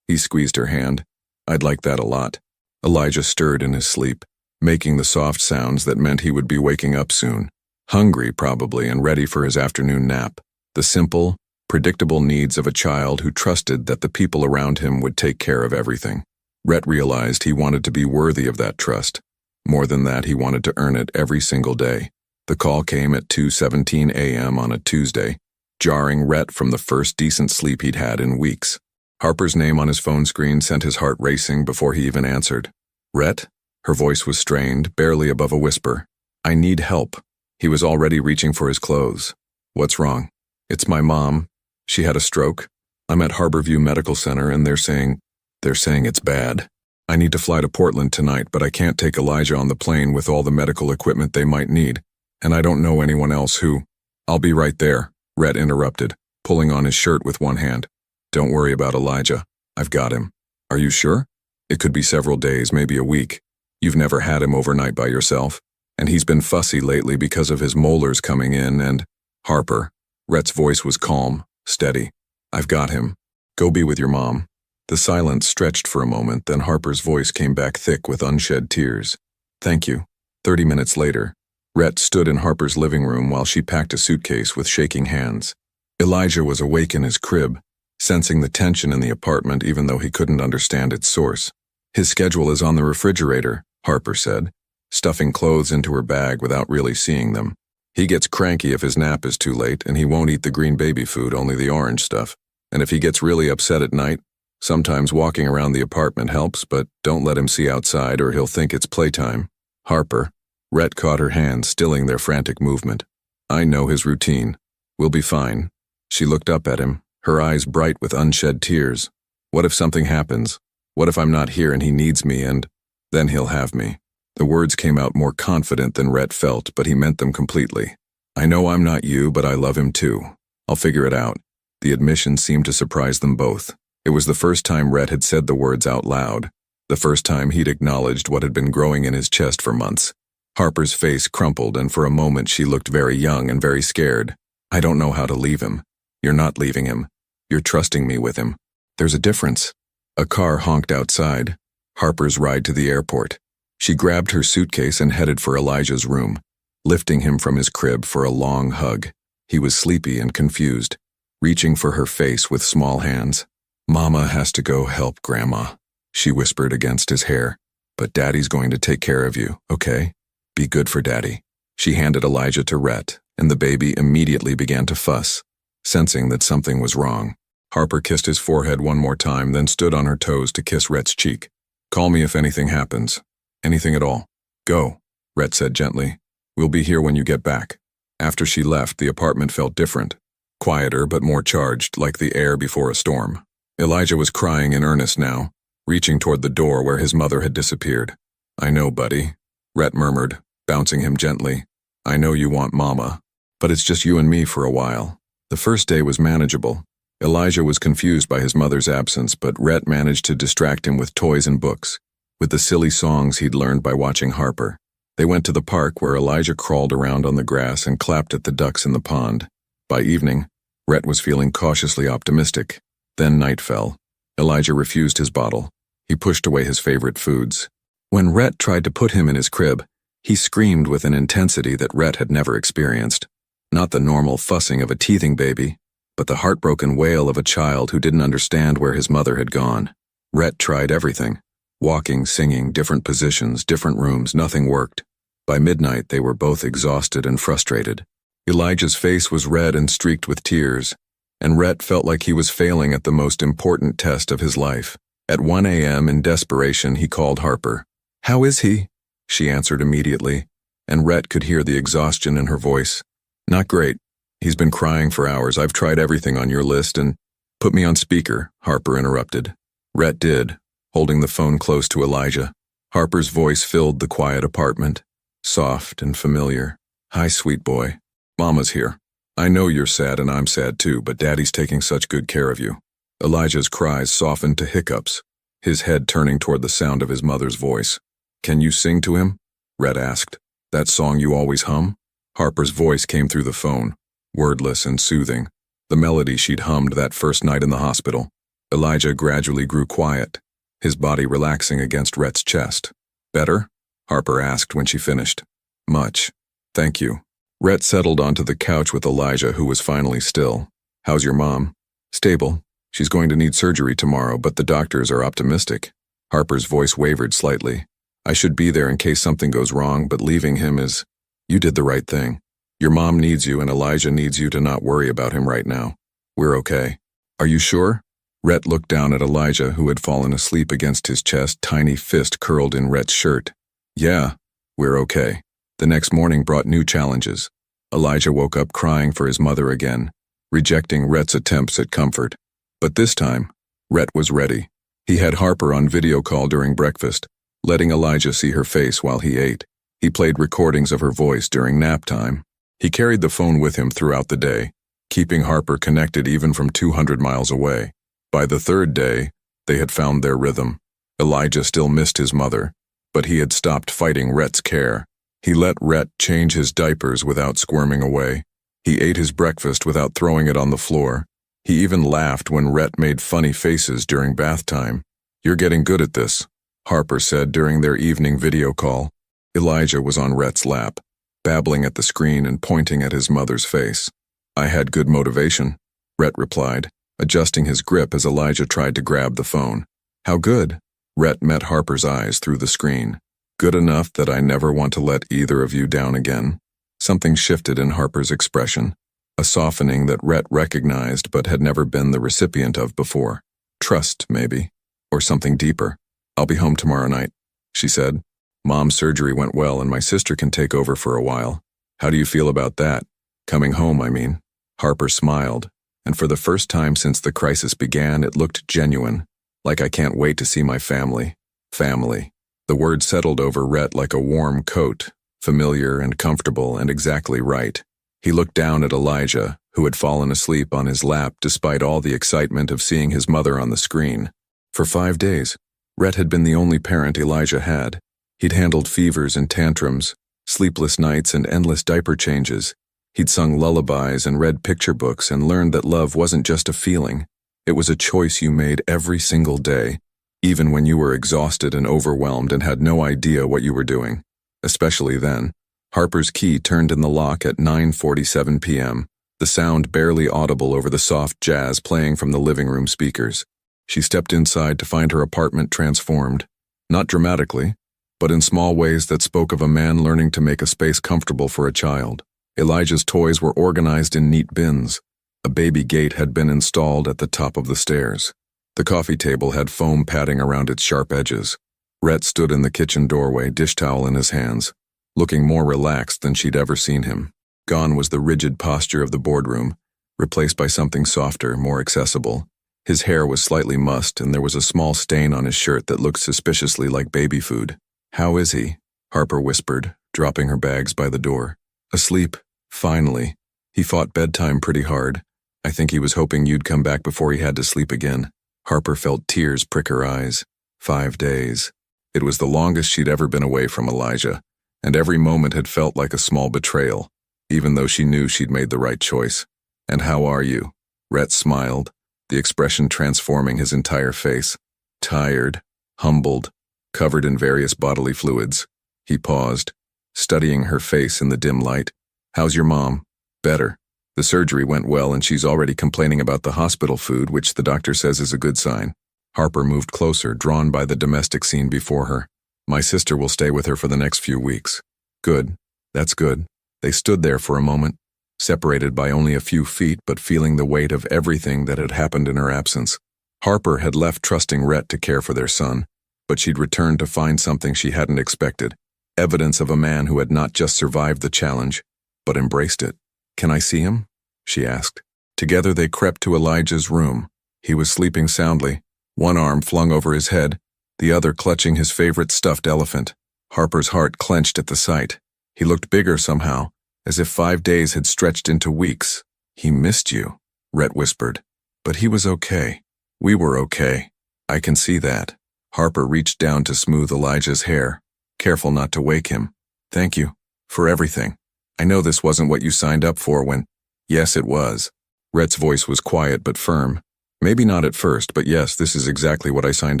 He squeezed her hand. "I'd like that a lot." Elijah stirred in his sleep, making the soft sounds that meant he would be waking up soon. Hungry, probably, and ready for his afternoon nap. The simple, predictable needs of a child who trusted that the people around him would take care of everything. Rhett realized he wanted to be worthy of that trust. More than that, he wanted to earn it every single day. The call came at 2:17 a.m. on a Tuesday, jarring Rhett from the first decent sleep he'd had in weeks. Harper's name on his phone screen sent his heart racing before he even answered. "Rhett?" Her voice was strained, barely above a whisper. "I need help." He was already reaching for his clothes. "What's wrong?" "It's my mom. She had a stroke. I'm at Harborview Medical Center and they're saying it's bad. I need to fly to Portland tonight, but I can't take Elijah on the plane with all the medical equipment they might need, and I don't know anyone else who—" "I'll be right there," Rhett interrupted, pulling on his shirt with one hand. "Don't worry about Elijah. I've got him." "Are you sure?" "It could be several days, maybe a week. You've never had him overnight by yourself, and he's been fussy lately because of his molars coming in and—" "Harper." Rhett's voice was calm, steady. "I've got him. Go be with your mom." The silence stretched for a moment, then Harper's voice came back thick with unshed tears. "Thank you." 30 minutes later, Rhett stood in Harper's living room while she packed a suitcase with shaking hands. Elijah was awake in his crib, sensing the tension in the apartment even though he couldn't understand its source. "His schedule is on the refrigerator," Harper said, stuffing clothes into her bag without really seeing them. "He gets cranky if his nap is too late, and he won't eat the green baby food, only the orange stuff. And if he gets really upset at night, sometimes walking around the apartment helps, but don't let him see outside or he'll think it's playtime." "Harper." Rhett caught her hand, stilling their frantic movement. "I know his routine. We'll be fine." She looked up at him, her eyes bright with unshed tears. "What if something happens? What if I'm not here and he needs me and then he'll have me?" The words came out more confident than Rhett felt, but he meant them completely. "I know I'm not you, but I love him too. I'll figure it out." The admission seemed to surprise them both. It was the first time Rhett had said the words out loud, the first time he'd acknowledged what had been growing in his chest for months. Harper's face crumpled, and for a moment she looked very young and very scared. "I don't know how to leave him." "You're not leaving him. You're trusting me with him." "There's a difference." A car honked outside, Harper's ride to the airport. She grabbed her suitcase and headed for Elijah's room, lifting him from his crib for a long hug. He was sleepy and confused, reaching for her face with small hands. "Mama has to go help Grandma," she whispered against his hair. "But Daddy's going to take care of you, okay? Be good for Daddy." She handed Elijah to Rhett, and the baby immediately began to fuss, sensing that something was wrong. Harper kissed his forehead one more time, then stood on her toes to kiss Rhett's cheek. "Call me if anything happens. Anything at all. Go," Rhett said gently. "We'll be here when you get back." After she left, the apartment felt different. Quieter but more charged, like the air before a storm. Elijah was crying in earnest now, reaching toward the door where his mother had disappeared. "I know, buddy," Rhett murmured, bouncing him gently. "I know you want Mama, but it's just you and me for a while." The first day was manageable. Elijah was confused by his mother's absence, but Rhett managed to distract him with toys and books, with the silly songs he'd learned by watching Harper. They went to the park where Elijah crawled around on the grass and clapped at the ducks in the pond. By evening, Rhett was feeling cautiously optimistic. Then night fell. Elijah refused his bottle. He pushed away his favorite foods. When Rhett tried to put him in his crib, he screamed with an intensity that Rhett had never experienced. Not the normal fussing of a teething baby, but the heartbroken wail of a child who didn't understand where his mother had gone. Rhett tried everything. Walking, singing, different positions, different rooms, nothing worked. By midnight, they were both exhausted and frustrated. Elijah's face was red and streaked with tears, and Rhett felt like he was failing at the most important test of his life. At 1 a.m., in desperation, he called Harper. "How is he?" She answered immediately, and Rhett could hear the exhaustion in her voice. "Not great. He's been crying for hours. I've tried everything on your list and—" "Put me on speaker," Harper interrupted. Rhett did, holding the phone close to Elijah. Harper's voice filled the quiet apartment, soft and familiar. "Hi, sweet boy. Mama's here. I know you're sad and I'm sad too, but Daddy's taking such good care of you." Elijah's cries softened to hiccups, his head turning toward the sound of his mother's voice. "Can you sing to him?" Rhett asked. "That song you always hum?" Harper's voice came through the phone, wordless and soothing, the melody she'd hummed that first night in the hospital. Elijah gradually grew quiet, his body relaxing against Rhett's chest. "Better?" Harper asked when she finished. "Much. Thank you." Rhett settled onto the couch with Elijah, who was finally still. "How's your mom?" "Stable. She's going to need surgery tomorrow, but the doctors are optimistic." Harper's voice wavered slightly. "I should be there in case something goes wrong, but leaving him is— You did the right thing. Your mom needs you and Elijah needs you to not worry about him right now. We're okay." "Are you sure?" Rhett looked down at Elijah, who had fallen asleep against his chest, tiny fist curled in Rhett's shirt. "Yeah, we're okay." The next morning brought new challenges. Elijah woke up crying for his mother again, rejecting Rhett's attempts at comfort. But this time, Rhett was ready. He had Harper on video call during breakfast, letting Elijah see her face while he ate. He played recordings of her voice during nap time. He carried the phone with him throughout the day, keeping Harper connected even from 200 miles away. By the third day, they had found their rhythm. Elijah still missed his mother, but he had stopped fighting Rhett's care. He let Rhett change his diapers without squirming away. He ate his breakfast without throwing it on the floor. He even laughed when Rhett made funny faces during bath time. "You're getting good at this," Harper said during their evening video call. Elijah was on Rhett's lap, babbling at the screen and pointing at his mother's face. "I had good motivation," Rhett replied, adjusting his grip as Elijah tried to grab the phone. "How good?" Rhett met Harper's eyes through the screen. "Good enough that I never want to let either of you down again." Something shifted in Harper's expression, a softening that Rhett recognized but had never been the recipient of before. Trust, maybe, or something deeper. "I'll be home tomorrow night," she said. "Mom's surgery went well and my sister can take over for a while. How do you feel about that? Coming home, I mean." Harper smiled, and for the first time since the crisis began, it looked genuine, like "I can't wait to see my family." Family. The word settled over Rhett like a warm coat, familiar and comfortable and exactly right. He looked down at Elijah, who had fallen asleep on his lap despite all the excitement of seeing his mother on the screen. For 5 days, Rhett had been the only parent Elijah had. He'd handled fevers and tantrums, sleepless nights and endless diaper changes. He'd sung lullabies and read picture books and learned that love wasn't just a feeling. It was a choice you made every single day, even when you were exhausted and overwhelmed and had no idea what you were doing. Especially then. Harper's key turned in the lock at 9:47 p.m., the sound barely audible over the soft jazz playing from the living room speakers. She stepped inside to find her apartment transformed, not dramatically, but in small ways that spoke of a man learning to make a space comfortable for a child. Elijah's toys were organized in neat bins. A baby gate had been installed at the top of the stairs. The coffee table had foam padding around its sharp edges. Rhett stood in the kitchen doorway, dish towel in his hands, looking more relaxed than she'd ever seen him. Gone was the rigid posture of the boardroom, replaced by something softer, more accessible. His hair was slightly mussed, and there was a small stain on his shirt that looked suspiciously like baby food. "How is he?" Harper whispered, dropping her bags by the door. "Asleep, finally. He fought bedtime pretty hard. I think he was hoping you'd come back before he had to sleep again." Harper felt tears prick her eyes. 5 days. It was the longest she'd ever been away from Elijah, and every moment had felt like a small betrayal, even though she knew she'd made the right choice. "And how are you?" Rhett smiled, the expression transforming his entire face. Tired, humbled, covered in various bodily fluids. He paused, studying her face in the dim light. "How's your mom?" "Better. The surgery went well and she's already complaining about the hospital food, which the doctor says is a good sign." Harper moved closer, drawn by the domestic scene before her. "My sister will stay with her for the next few weeks." "Good. That's good." They stood there for a moment, separated by only a few feet but feeling the weight of everything that had happened in her absence. Harper had left trusting Rhett to care for their son, but she'd returned to find something she hadn't expected, evidence of a man who had not just survived the challenge, but embraced it. "Can I see him?" she asked. Together they crept to Elijah's room. He was sleeping soundly, one arm flung over his head, the other clutching his favorite stuffed elephant. Harper's heart clenched at the sight. He looked bigger somehow, as if 5 days had stretched into weeks. "He missed you," Rhett whispered. "But he was okay. We were okay. I can see that." Harper reached down to smooth Elijah's hair, careful not to wake him. "Thank you. For everything. I know this wasn't what you signed up for when—" "Yes, it was." Rhett's voice was quiet but firm. "Maybe not at first, but yes, this is exactly what I signed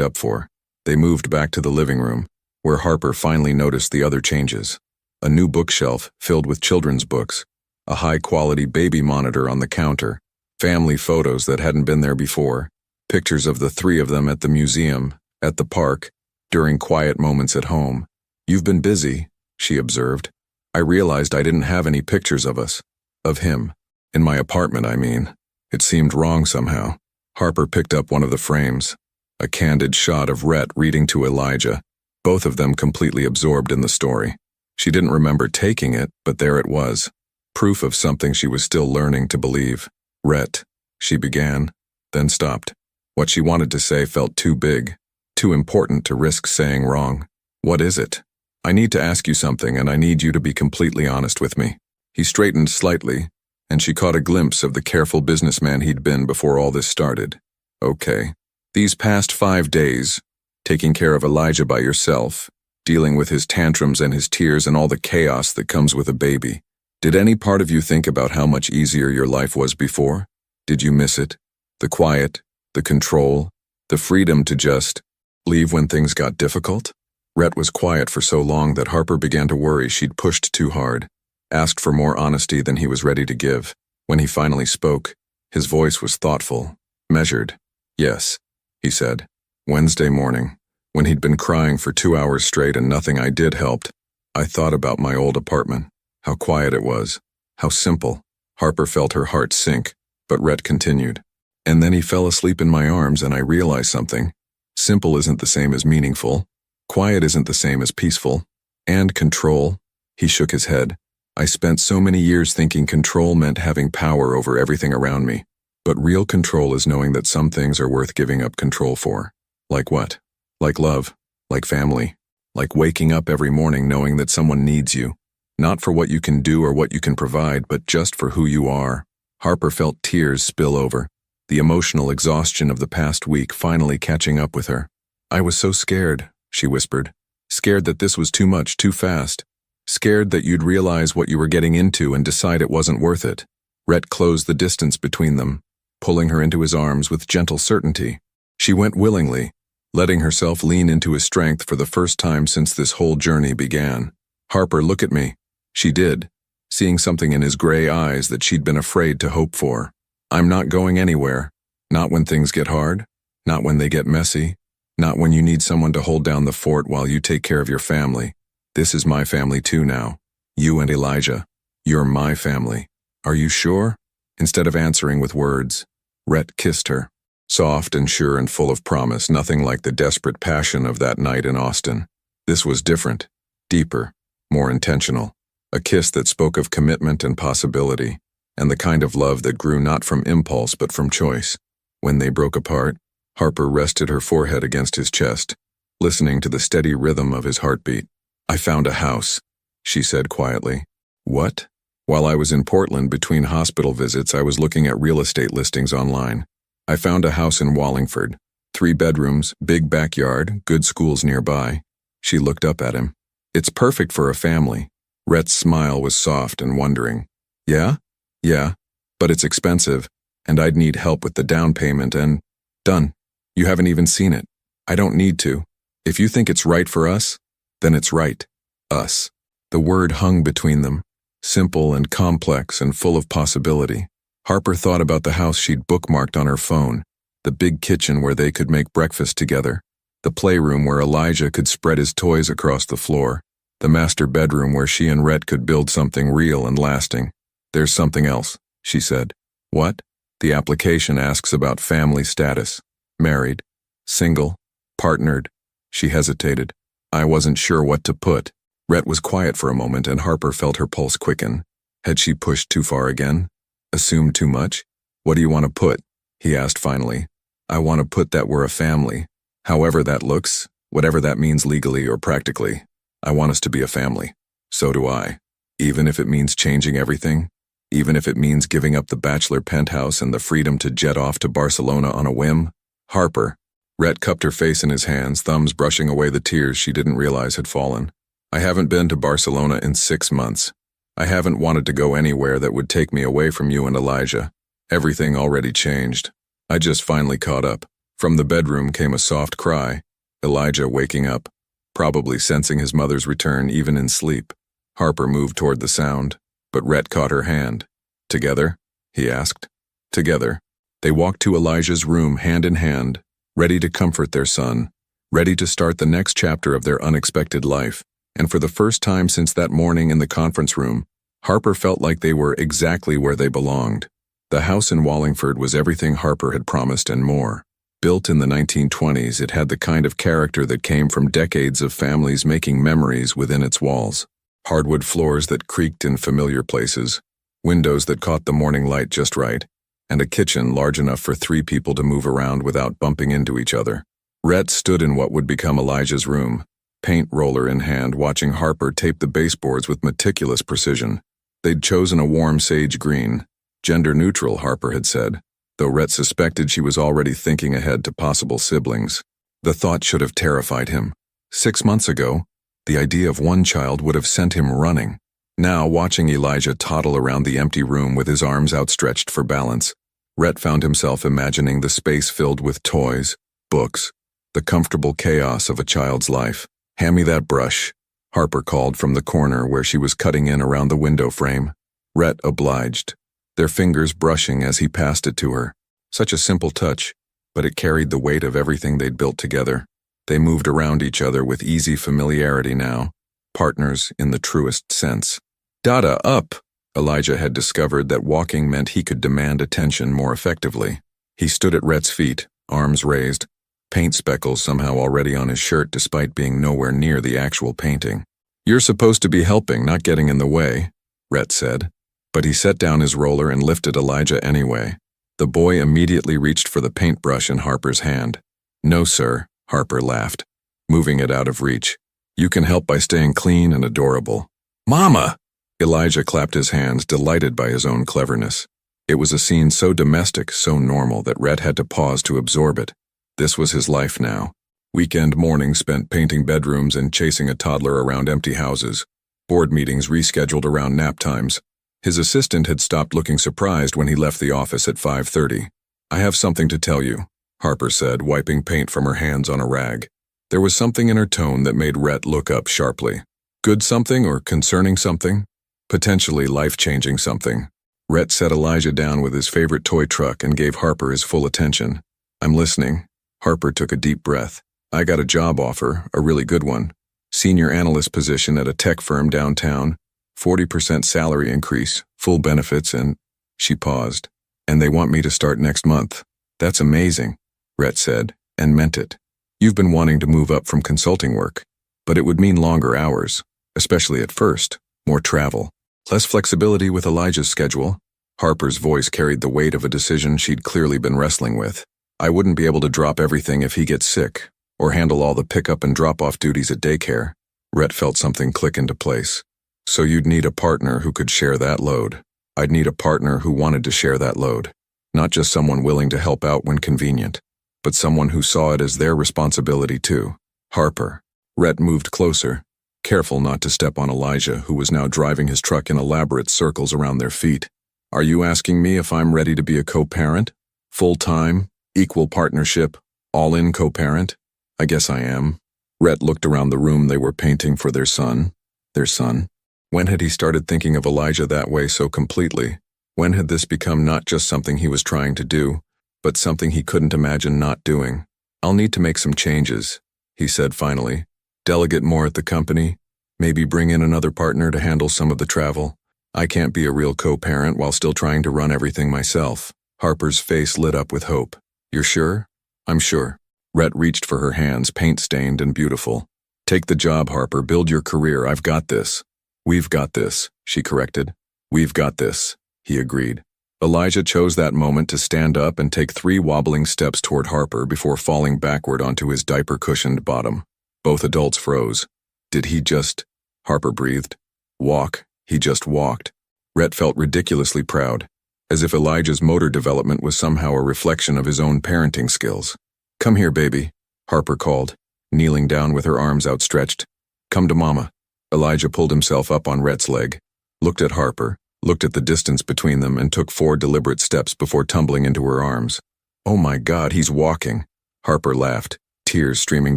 up for." They moved back to the living room, where Harper finally noticed the other changes. A new bookshelf filled with children's books, a high-quality baby monitor on the counter, family photos that hadn't been there before, pictures of the 3 of them at the museum, at the park, during quiet moments at home. "You've been busy," she observed. "I realized I didn't have any pictures of us. Of him. In my apartment, I mean. It seemed wrong somehow." Harper picked up one of the frames, a candid shot of Rhett reading to Elijah, both of them completely absorbed in the story. She didn't remember taking it, but there it was, proof of something she was still learning to believe. "Rhett," she began, then stopped. What she wanted to say felt too big, too important to risk saying wrong. "What is it?" "I need to ask you something, and I need you to be completely honest with me." He straightened slightly, and she caught a glimpse of the careful businessman he'd been before all this started. "Okay. These past 5 days, taking care of Elijah by yourself, dealing with his tantrums and his tears and all the chaos that comes with a baby, did any part of you think about how much easier your life was before? Did you miss it? The quiet, the control, the freedom to just leave when things got difficult?" Rhett was quiet for so long that Harper began to worry she'd pushed too hard, asked for more honesty than he was ready to give. When he finally spoke, his voice was thoughtful, measured. "Yes," he said. "Wednesday morning, when he'd been crying for 2 hours straight and nothing I did helped, I thought about my old apartment, how quiet it was, how simple." Harper felt her heart sink, but Rhett continued. "And then he fell asleep in my arms and I realized something. Simple isn't the same as meaningful. Quiet isn't the same as peaceful. And control." He shook his head. "I spent so many years thinking control meant having power over everything around me. But real control is knowing that some things are worth giving up control for." "Like what?" "Like love, like family, like waking up every morning knowing that someone needs you. Not for what you can do or what you can provide, but just for who you are." Harper felt tears spill over, the emotional exhaustion of the past week finally catching up with her. "I was so scared," she whispered. "Scared that this was too much, too fast. Scared that you'd realize what you were getting into and decide it wasn't worth it." Rhett closed the distance between them, pulling her into his arms with gentle certainty. She went willingly, letting herself lean into his strength for the first time since this whole journey began. "Harper, look at me." She did, seeing something in his gray eyes that she'd been afraid to hope for. "I'm not going anywhere. Not when things get hard. Not when they get messy. Not when you need someone to hold down the fort while you take care of your family. This is my family too now. You and Elijah. You're my family. Are you sure?" Instead of answering with words, Rhett kissed her. Soft and sure and full of promise, nothing like the desperate passion of that night in Austin. This was different, deeper, more intentional. A kiss that spoke of commitment and possibility, and the kind of love that grew not from impulse but from choice. When they broke apart, Harper rested her forehead against his chest, listening to the steady rhythm of his heartbeat. "I found a house," she said quietly. "What?" "While I was in Portland between hospital visits, I was looking at real estate listings online. I found a house in Wallingford. 3 bedrooms, big backyard, good schools nearby." She looked up at him. "It's perfect for a family." Rhett's smile was soft and wondering. "Yeah? Yeah, but it's expensive, and I'd need help with the down payment and—" "Done. You haven't even seen it. I don't need to. If you think it's right for us, then it's right. Us." The word hung between them, simple and complex and full of possibility. Harper thought about the house she'd bookmarked on her phone, the big kitchen where they could make breakfast together, the playroom where Elijah could spread his toys across the floor, the master bedroom where she and Rhett could build something real and lasting. "There's something else," she said. "What?" "The application asks about family status. Married, single, partnered." She hesitated. "I wasn't sure what to put." Rhett was quiet for a moment and Harper felt her pulse quicken. Had she pushed too far again? Assumed too much? "What do you want to put?" he asked finally. "I want to put that we're a family. However that looks, whatever that means legally or practically. I want us to be a family." "So do I. Even if it means changing everything? Even if it means giving up the bachelor penthouse and the freedom to jet off to Barcelona on a whim?" "Harper." Rhett cupped her face in his hands, thumbs brushing away the tears she didn't realize had fallen. "I haven't been to Barcelona in 6 months. I haven't wanted to go anywhere that would take me away from you and Elijah. Everything already changed. I just finally caught up." From the bedroom came a soft cry, Elijah waking up, probably sensing his mother's return even in sleep. Harper moved toward the sound, but Rhett caught her hand. "Together?" he asked. Together. They walked to Elijah's room hand in hand, ready to comfort their son, ready to start the next chapter of their unexpected life. And for the first time since that morning in the conference room, Harper felt like they were exactly where they belonged. The house in Wallingford was everything Harper had promised and more. Built in the 1920s, it had the kind of character that came from decades of families making memories within its walls. Hardwood floors that creaked in familiar places, windows that caught the morning light just right, and a kitchen large enough for 3 people to move around without bumping into each other. Rhett stood in what would become Elijah's room, paint roller in hand, watching Harper tape the baseboards with meticulous precision. They'd chosen a warm sage green, gender neutral, Harper had said, though Rhett suspected she was already thinking ahead to possible siblings. The thought should have terrified him. 6 months ago, the idea of one child would have sent him running. Now, watching Elijah toddle around the empty room with his arms outstretched for balance, Rhett found himself imagining the space filled with toys, books, the comfortable chaos of a child's life. "Hand me that brush," Harper called from the corner where she was cutting in around the window frame. Rhett obliged, their fingers brushing as he passed it to her. Such a simple touch, but it carried the weight of everything they'd built together. They moved around each other with easy familiarity now, partners in the truest sense. "Dada, up!" Elijah had discovered that walking meant he could demand attention more effectively. He stood at Rhett's feet, arms raised, paint speckles somehow already on his shirt despite being nowhere near the actual painting. "You're supposed to be helping, not getting in the way," Rhett said. But he set down his roller and lifted Elijah anyway. The boy immediately reached for the paintbrush in Harper's hand. "No, sir," Harper laughed, moving it out of reach. "You can help by staying clean and adorable." "Mama!" Elijah clapped his hands, delighted by his own cleverness. It was a scene so domestic, so normal, that Rhett had to pause to absorb it. This was his life now. Weekend mornings spent painting bedrooms and chasing a toddler around empty houses. Board meetings rescheduled around nap times. His assistant had stopped looking surprised when he left the office at 5:30. I have something to tell you, Harper said, wiping paint from her hands on a rag. There was something in her tone that made Rhett look up sharply. Good something or concerning something? Potentially life-changing something. Rhett set Elijah down with his favorite toy truck and gave Harper his full attention. I'm listening. Harper took a deep breath. I got a job offer, a really good one. Senior analyst position at a tech firm downtown, 40% salary increase, full benefits, and she paused. And they want me to start next month. That's amazing, Rhett said, and meant it. You've been wanting to move up from consulting work, but it would mean longer hours, especially at first, more travel, less flexibility with Elijah's schedule. Harper's voice carried the weight of a decision she'd clearly been wrestling with. I wouldn't be able to drop everything if he gets sick, or handle all the pickup and drop-off duties at daycare. Rhett felt something click into place. So you'd need a partner who could share that load. I'd need a partner who wanted to share that load. Not just someone willing to help out when convenient, but someone who saw it as their responsibility too. Harper. Rhett moved closer, careful not to step on Elijah, who was now driving his truck in elaborate circles around their feet. Are you asking me if I'm ready to be a co-parent? Full-time, equal partnership, all-in co-parent? I guess I am. Rhett looked around the room they were painting for their son. Their son. When had he started thinking of Elijah that way so completely? When had this become not just something he was trying to do, but something he couldn't imagine not doing? I'll need to make some changes, he said finally. Delegate more at the company, maybe bring in another partner to handle some of the travel. I can't be a real co-parent while still trying to run everything myself. Harper's face lit up with hope. You're sure? I'm sure. Rhett reached for her hands, paint-stained and beautiful. Take the job, Harper. Build your career. I've got this. We've got this, she corrected. We've got this, he agreed. Elijah chose that moment to stand up and take 3 wobbling steps toward Harper before falling backward onto his diaper-cushioned bottom. Both adults froze. Did he just, Harper breathed, walk? He just walked. Rhett felt ridiculously proud, as if Elijah's motor development was somehow a reflection of his own parenting skills. Come here, baby, Harper called, kneeling down with her arms outstretched. Come to Mama. Elijah pulled himself up on Rhett's leg, looked at Harper, looked at the distance between them, and took 4 deliberate steps before tumbling into her arms. Oh my God, he's walking. Harper laughed, tears streaming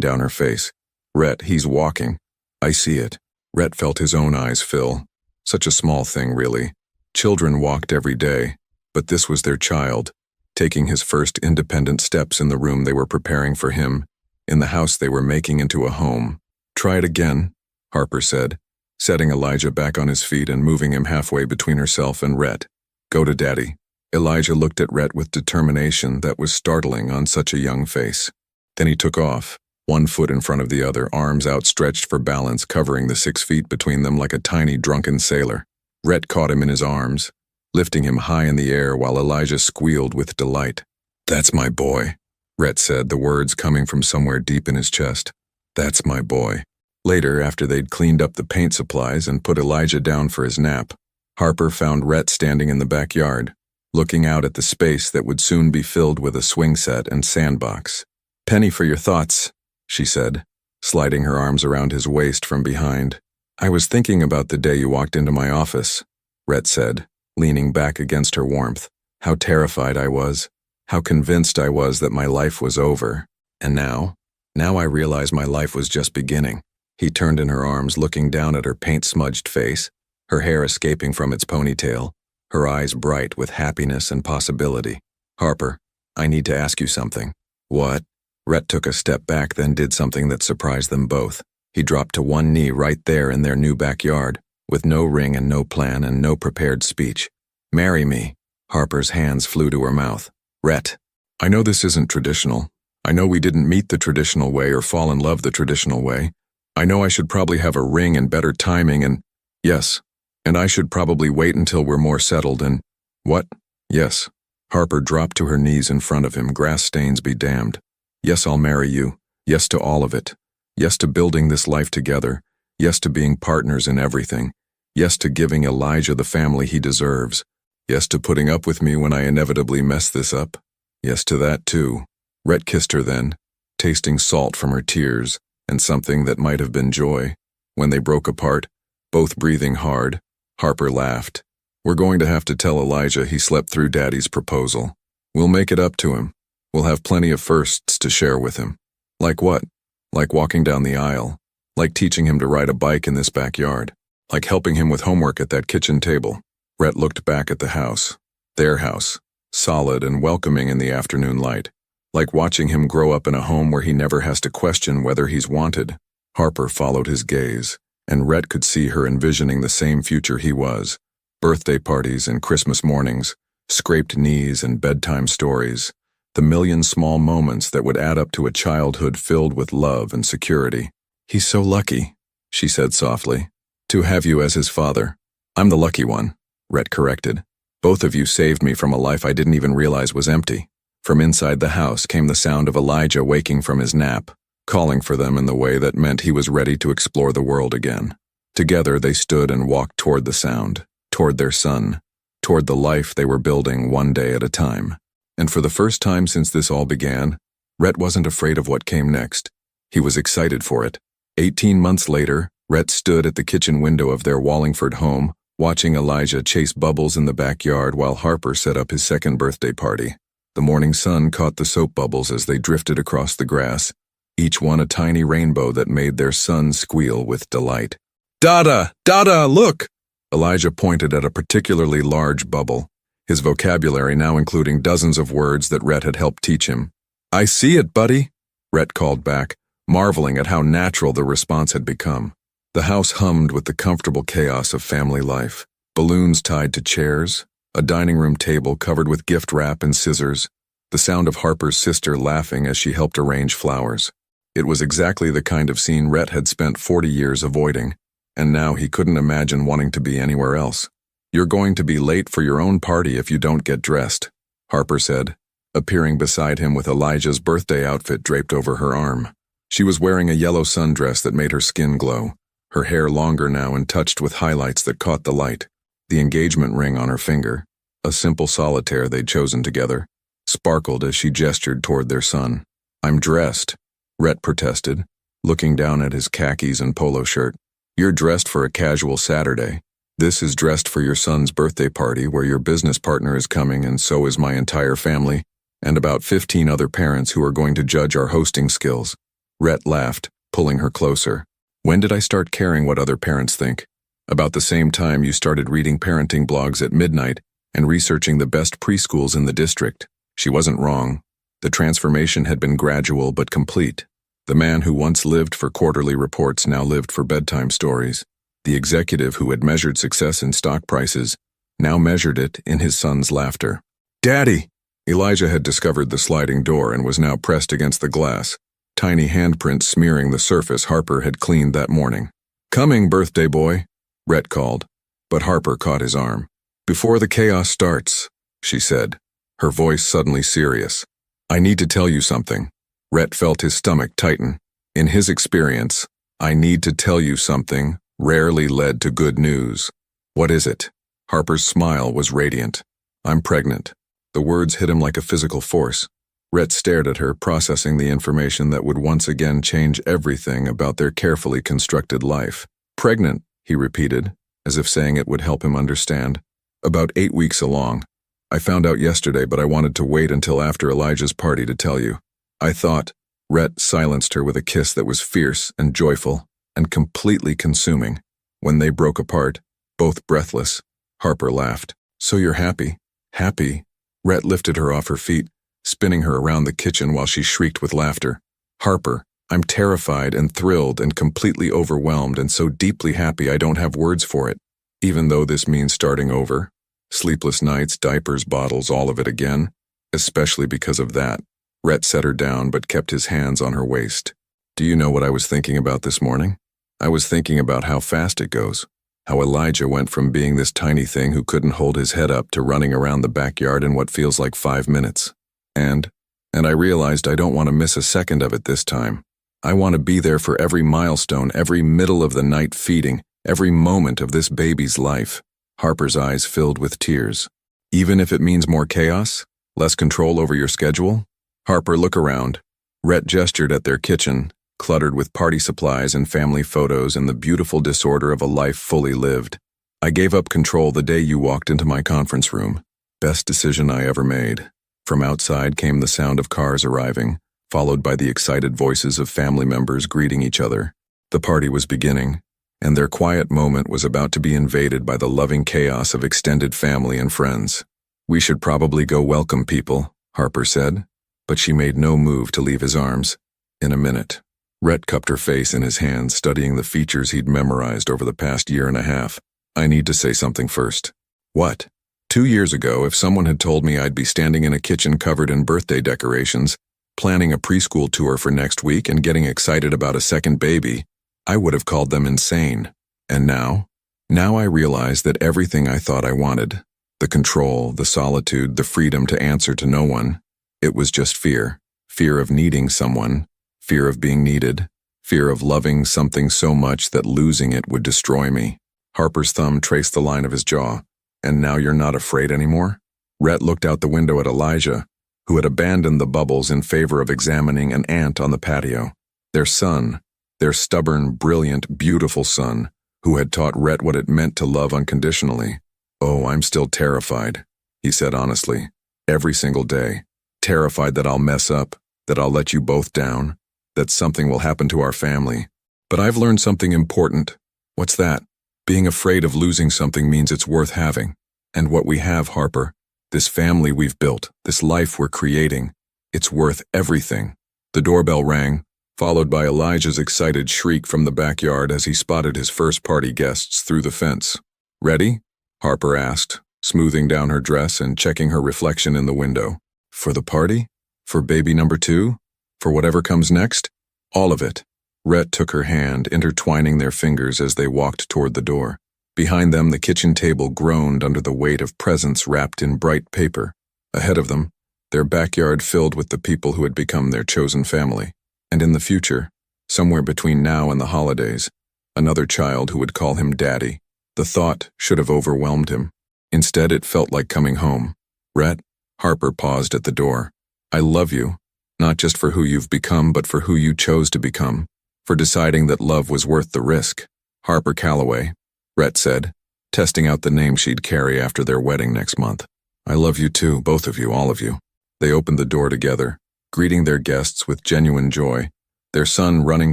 down her face. Rhett, he's walking. I see it. Rhett felt his own eyes fill. Such a small thing, really. Children walked every day, but this was their child, taking his first independent steps in the room they were preparing for him, in the house they were making into a home. Try it again, Harper said, setting Elijah back on his feet and moving him halfway between herself and Rhett. Go to Daddy. Elijah looked at Rhett with determination that was startling on such a young face. Then he took off, 1 foot in front of the other, arms outstretched for balance, covering the 6 feet between them like a tiny drunken sailor. Rhett caught him in his arms, lifting him high in the air while Elijah squealed with delight. That's my boy, Rhett said, the words coming from somewhere deep in his chest. That's my boy. Later, after they'd cleaned up the paint supplies and put Elijah down for his nap, Harper found Rhett standing in the backyard, looking out at the space that would soon be filled with a swing set and sandbox. Penny for your thoughts, she said, sliding her arms around his waist from behind. I was thinking about the day you walked into my office, Rhett said, leaning back against her warmth. How terrified I was, how convinced I was that my life was over. And now I realize my life was just beginning. He turned in her arms, looking down at her paint-smudged face, her hair escaping from its ponytail, her eyes bright with happiness and possibility. Harper, I need to ask you something. What? Rhett took a step back, then did something that surprised them both. He dropped to one knee right there in their new backyard, with no ring and no plan and no prepared speech. Marry me. Harper's hands flew to her mouth. Rhett, I know this isn't traditional. I know we didn't meet the traditional way or fall in love the traditional way. I know I should probably have a ring and better timing and, yes, and I should probably wait until we're more settled and, what? Yes. Harper dropped to her knees in front of him, grass stains be damned. Yes, I'll marry you. Yes to all of it. Yes to building this life together. Yes to being partners in everything. Yes to giving Elijah the family he deserves. Yes to putting up with me when I inevitably mess this up. Yes to that too. Rhett kissed her then, tasting salt from her tears and something that might have been joy. When they broke apart, both breathing hard, Harper laughed. We're going to have to tell Elijah he slept through Daddy's proposal. We'll make it up to him. We'll have plenty of firsts to share with him. Like what? Like walking down the aisle. Like teaching him to ride a bike in this backyard. Like helping him with homework at that kitchen table. Rhett looked back at the house. Their house. Solid and welcoming in the afternoon light. Like watching him grow up in a home where he never has to question whether he's wanted. Harper followed his gaze, and Rhett could see her envisioning the same future he was. Birthday parties and Christmas mornings, scraped knees and bedtime stories, the million small moments that would add up to a childhood filled with love and security. "He's so lucky," she said softly, "to have you as his father." "I'm the lucky one," Rhett corrected. "Both of you saved me from a life I didn't even realize was empty." From inside the house came the sound of Elijah waking from his nap, calling for them in the way that meant he was ready to explore the world again. Together they stood and walked toward the sound, toward their son, toward the life they were building one day at a time. And for the first time since this all began, Rhett wasn't afraid of what came next. He was excited for it. 18 months later, Rhett stood at the kitchen window of their Wallingford home, watching Elijah chase bubbles in the backyard while Harper set up his second birthday party. The morning sun caught the soap bubbles as they drifted across the grass, each one a tiny rainbow that made their son squeal with delight. "Dada! Dada, look!" Elijah pointed at a particularly large bubble, his vocabulary now including dozens of words that Rhett had helped teach him. "I see it, buddy," Rhett called back, marveling at how natural the response had become. The house hummed with the comfortable chaos of family life. Balloons tied to chairs, a dining room table covered with gift wrap and scissors, the sound of Harper's sister laughing as she helped arrange flowers. It was exactly the kind of scene Rhett had spent 40 years avoiding, and now he couldn't imagine wanting to be anywhere else. "You're going to be late for your own party if you don't get dressed," Harper said, appearing beside him with Elijah's birthday outfit draped over her arm. She was wearing a yellow sundress that made her skin glow, her hair longer now and touched with highlights that caught the light. The engagement ring on her finger, a simple solitaire they'd chosen together, sparkled as she gestured toward their son. "I'm dressed," Rhett protested, looking down at his khakis and polo shirt. "You're dressed for a casual Saturday. This is dressed for your son's birthday party where your business partner is coming and so is my entire family, and about 15 other parents who are going to judge our hosting skills." Rhett laughed, pulling her closer. "When did I start caring what other parents think? About the same time you started reading parenting blogs at midnight and researching the best preschools in the district." She wasn't wrong. The transformation had been gradual but complete. The man who once lived for quarterly reports now lived for bedtime stories. The executive who had measured success in stock prices now measured it in his son's laughter. "Daddy!" Elijah had discovered the sliding door and was now pressed against the glass, tiny handprints smearing the surface Harper had cleaned that morning. "Coming, birthday boy," Rhett called, but Harper caught his arm. "Before the chaos starts," she said, her voice suddenly serious, "I need to tell you something." Rhett felt his stomach tighten. In his experience, "I need to tell you something" rarely led to good news. "What is it?" Harper's smile was radiant. "I'm pregnant." The words hit him like a physical force. Rhett stared at her, processing the information that would once again change everything about their carefully constructed life. "Pregnant," he repeated, as if saying it would help him understand. "About 8 weeks along. I found out yesterday, but I wanted to wait until after Elijah's party to tell you. I thought." Rhett silenced her with a kiss that was fierce and joyful and completely consuming. When they broke apart, both breathless, Harper laughed. "So you're happy?" "Happy?" Rhett lifted her off her feet, spinning her around the kitchen while she shrieked with laughter. "Harper, I'm terrified and thrilled and completely overwhelmed and so deeply happy I don't have words for it. Even though this means starting over. Sleepless nights, diapers, bottles, all of it again. Especially because of that." Rhett set her down but kept his hands on her waist. "Do you know what I was thinking about this morning? I was thinking about how fast it goes. How Elijah went from being this tiny thing who couldn't hold his head up to running around the backyard in what feels like 5 minutes. And I realized I don't want to miss a second of it this time. I want to be there for every milestone, every middle of the night feeding, every moment of this baby's life." Harper's eyes filled with tears. "Even if it means more chaos? Less control over your schedule?" "Harper, look around." Rhett gestured at their kitchen, cluttered with party supplies and family photos and the beautiful disorder of a life fully lived. "I gave up control the day you walked into my conference room. Best decision I ever made. From outside came the sound of cars arriving, followed by the excited voices of family members greeting each other. The party was beginning, and their quiet moment was about to be invaded by the loving chaos of extended family and friends. "We should probably go welcome people," Harper said, but she made no move to leave his arms. In a minute, Rhett cupped her face in his hands, studying the features he'd memorized over the past year and a half. "I need to say something first." "What?" 2 years ago, if someone had told me I'd be standing in a kitchen covered in birthday decorations, planning a preschool tour for next week and getting excited about a second baby, I would have called them insane. And now? Now I realize that everything I thought I wanted, the control, the solitude, the freedom to answer to no one, it was just fear. Fear of needing someone, fear of being needed, fear of loving something so much that losing it would destroy me. Harper's thumb traced the line of his jaw. "And now you're not afraid anymore?" Rhett looked out the window at Elijah, who had abandoned the bubbles in favor of examining an ant on the patio. Their son, their stubborn, brilliant, beautiful son, who had taught Rhett what it meant to love unconditionally. "Oh, I'm still terrified," he said honestly. "Every single day. Terrified that I'll mess up, that I'll let you both down, that something will happen to our family. But I've learned something important." "What's that?" "Being afraid of losing something means it's worth having. And what we have, Harper, this family we've built, this life we're creating, it's worth everything." The doorbell rang, followed by Elijah's excited shriek from the backyard as he spotted his first party guests through the fence. "Ready?" Harper asked, smoothing down her dress and checking her reflection in the window. "For the party? For baby number 2? For whatever comes next?" "All of it." Rhett took her hand, intertwining their fingers as they walked toward the door. Behind them, the kitchen table groaned under the weight of presents wrapped in bright paper. Ahead of them, their backyard filled with the people who had become their chosen family. And in the future, somewhere between now and the holidays, another child who would call him Daddy. The thought should have overwhelmed him. Instead, it felt like coming home. "Rhett," Harper paused at the door. "I love you, not just for who you've become, but for who you chose to become. For deciding that love was worth the risk." "Harper Calloway," Rhett said, testing out the name she'd carry after their wedding next month. "I love you too, both of you, all of you." They opened the door together, greeting their guests with genuine joy, their son running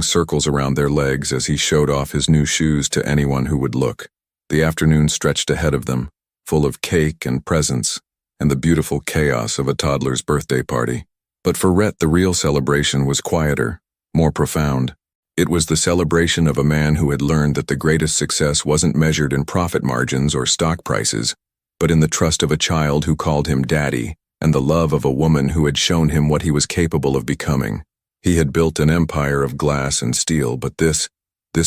circles around their legs as he showed off his new shoes to anyone who would look. The afternoon stretched ahead of them, full of cake and presents, and the beautiful chaos of a toddler's birthday party. But for Rhett, the real celebration was quieter, more profound. It was the celebration of a man who had learned that the greatest success wasn't measured in profit margins or stock prices, but in the trust of a child who called him Daddy, and the love of a woman who had shown him what he was capable of becoming. He had built an empire of glass and steel, but this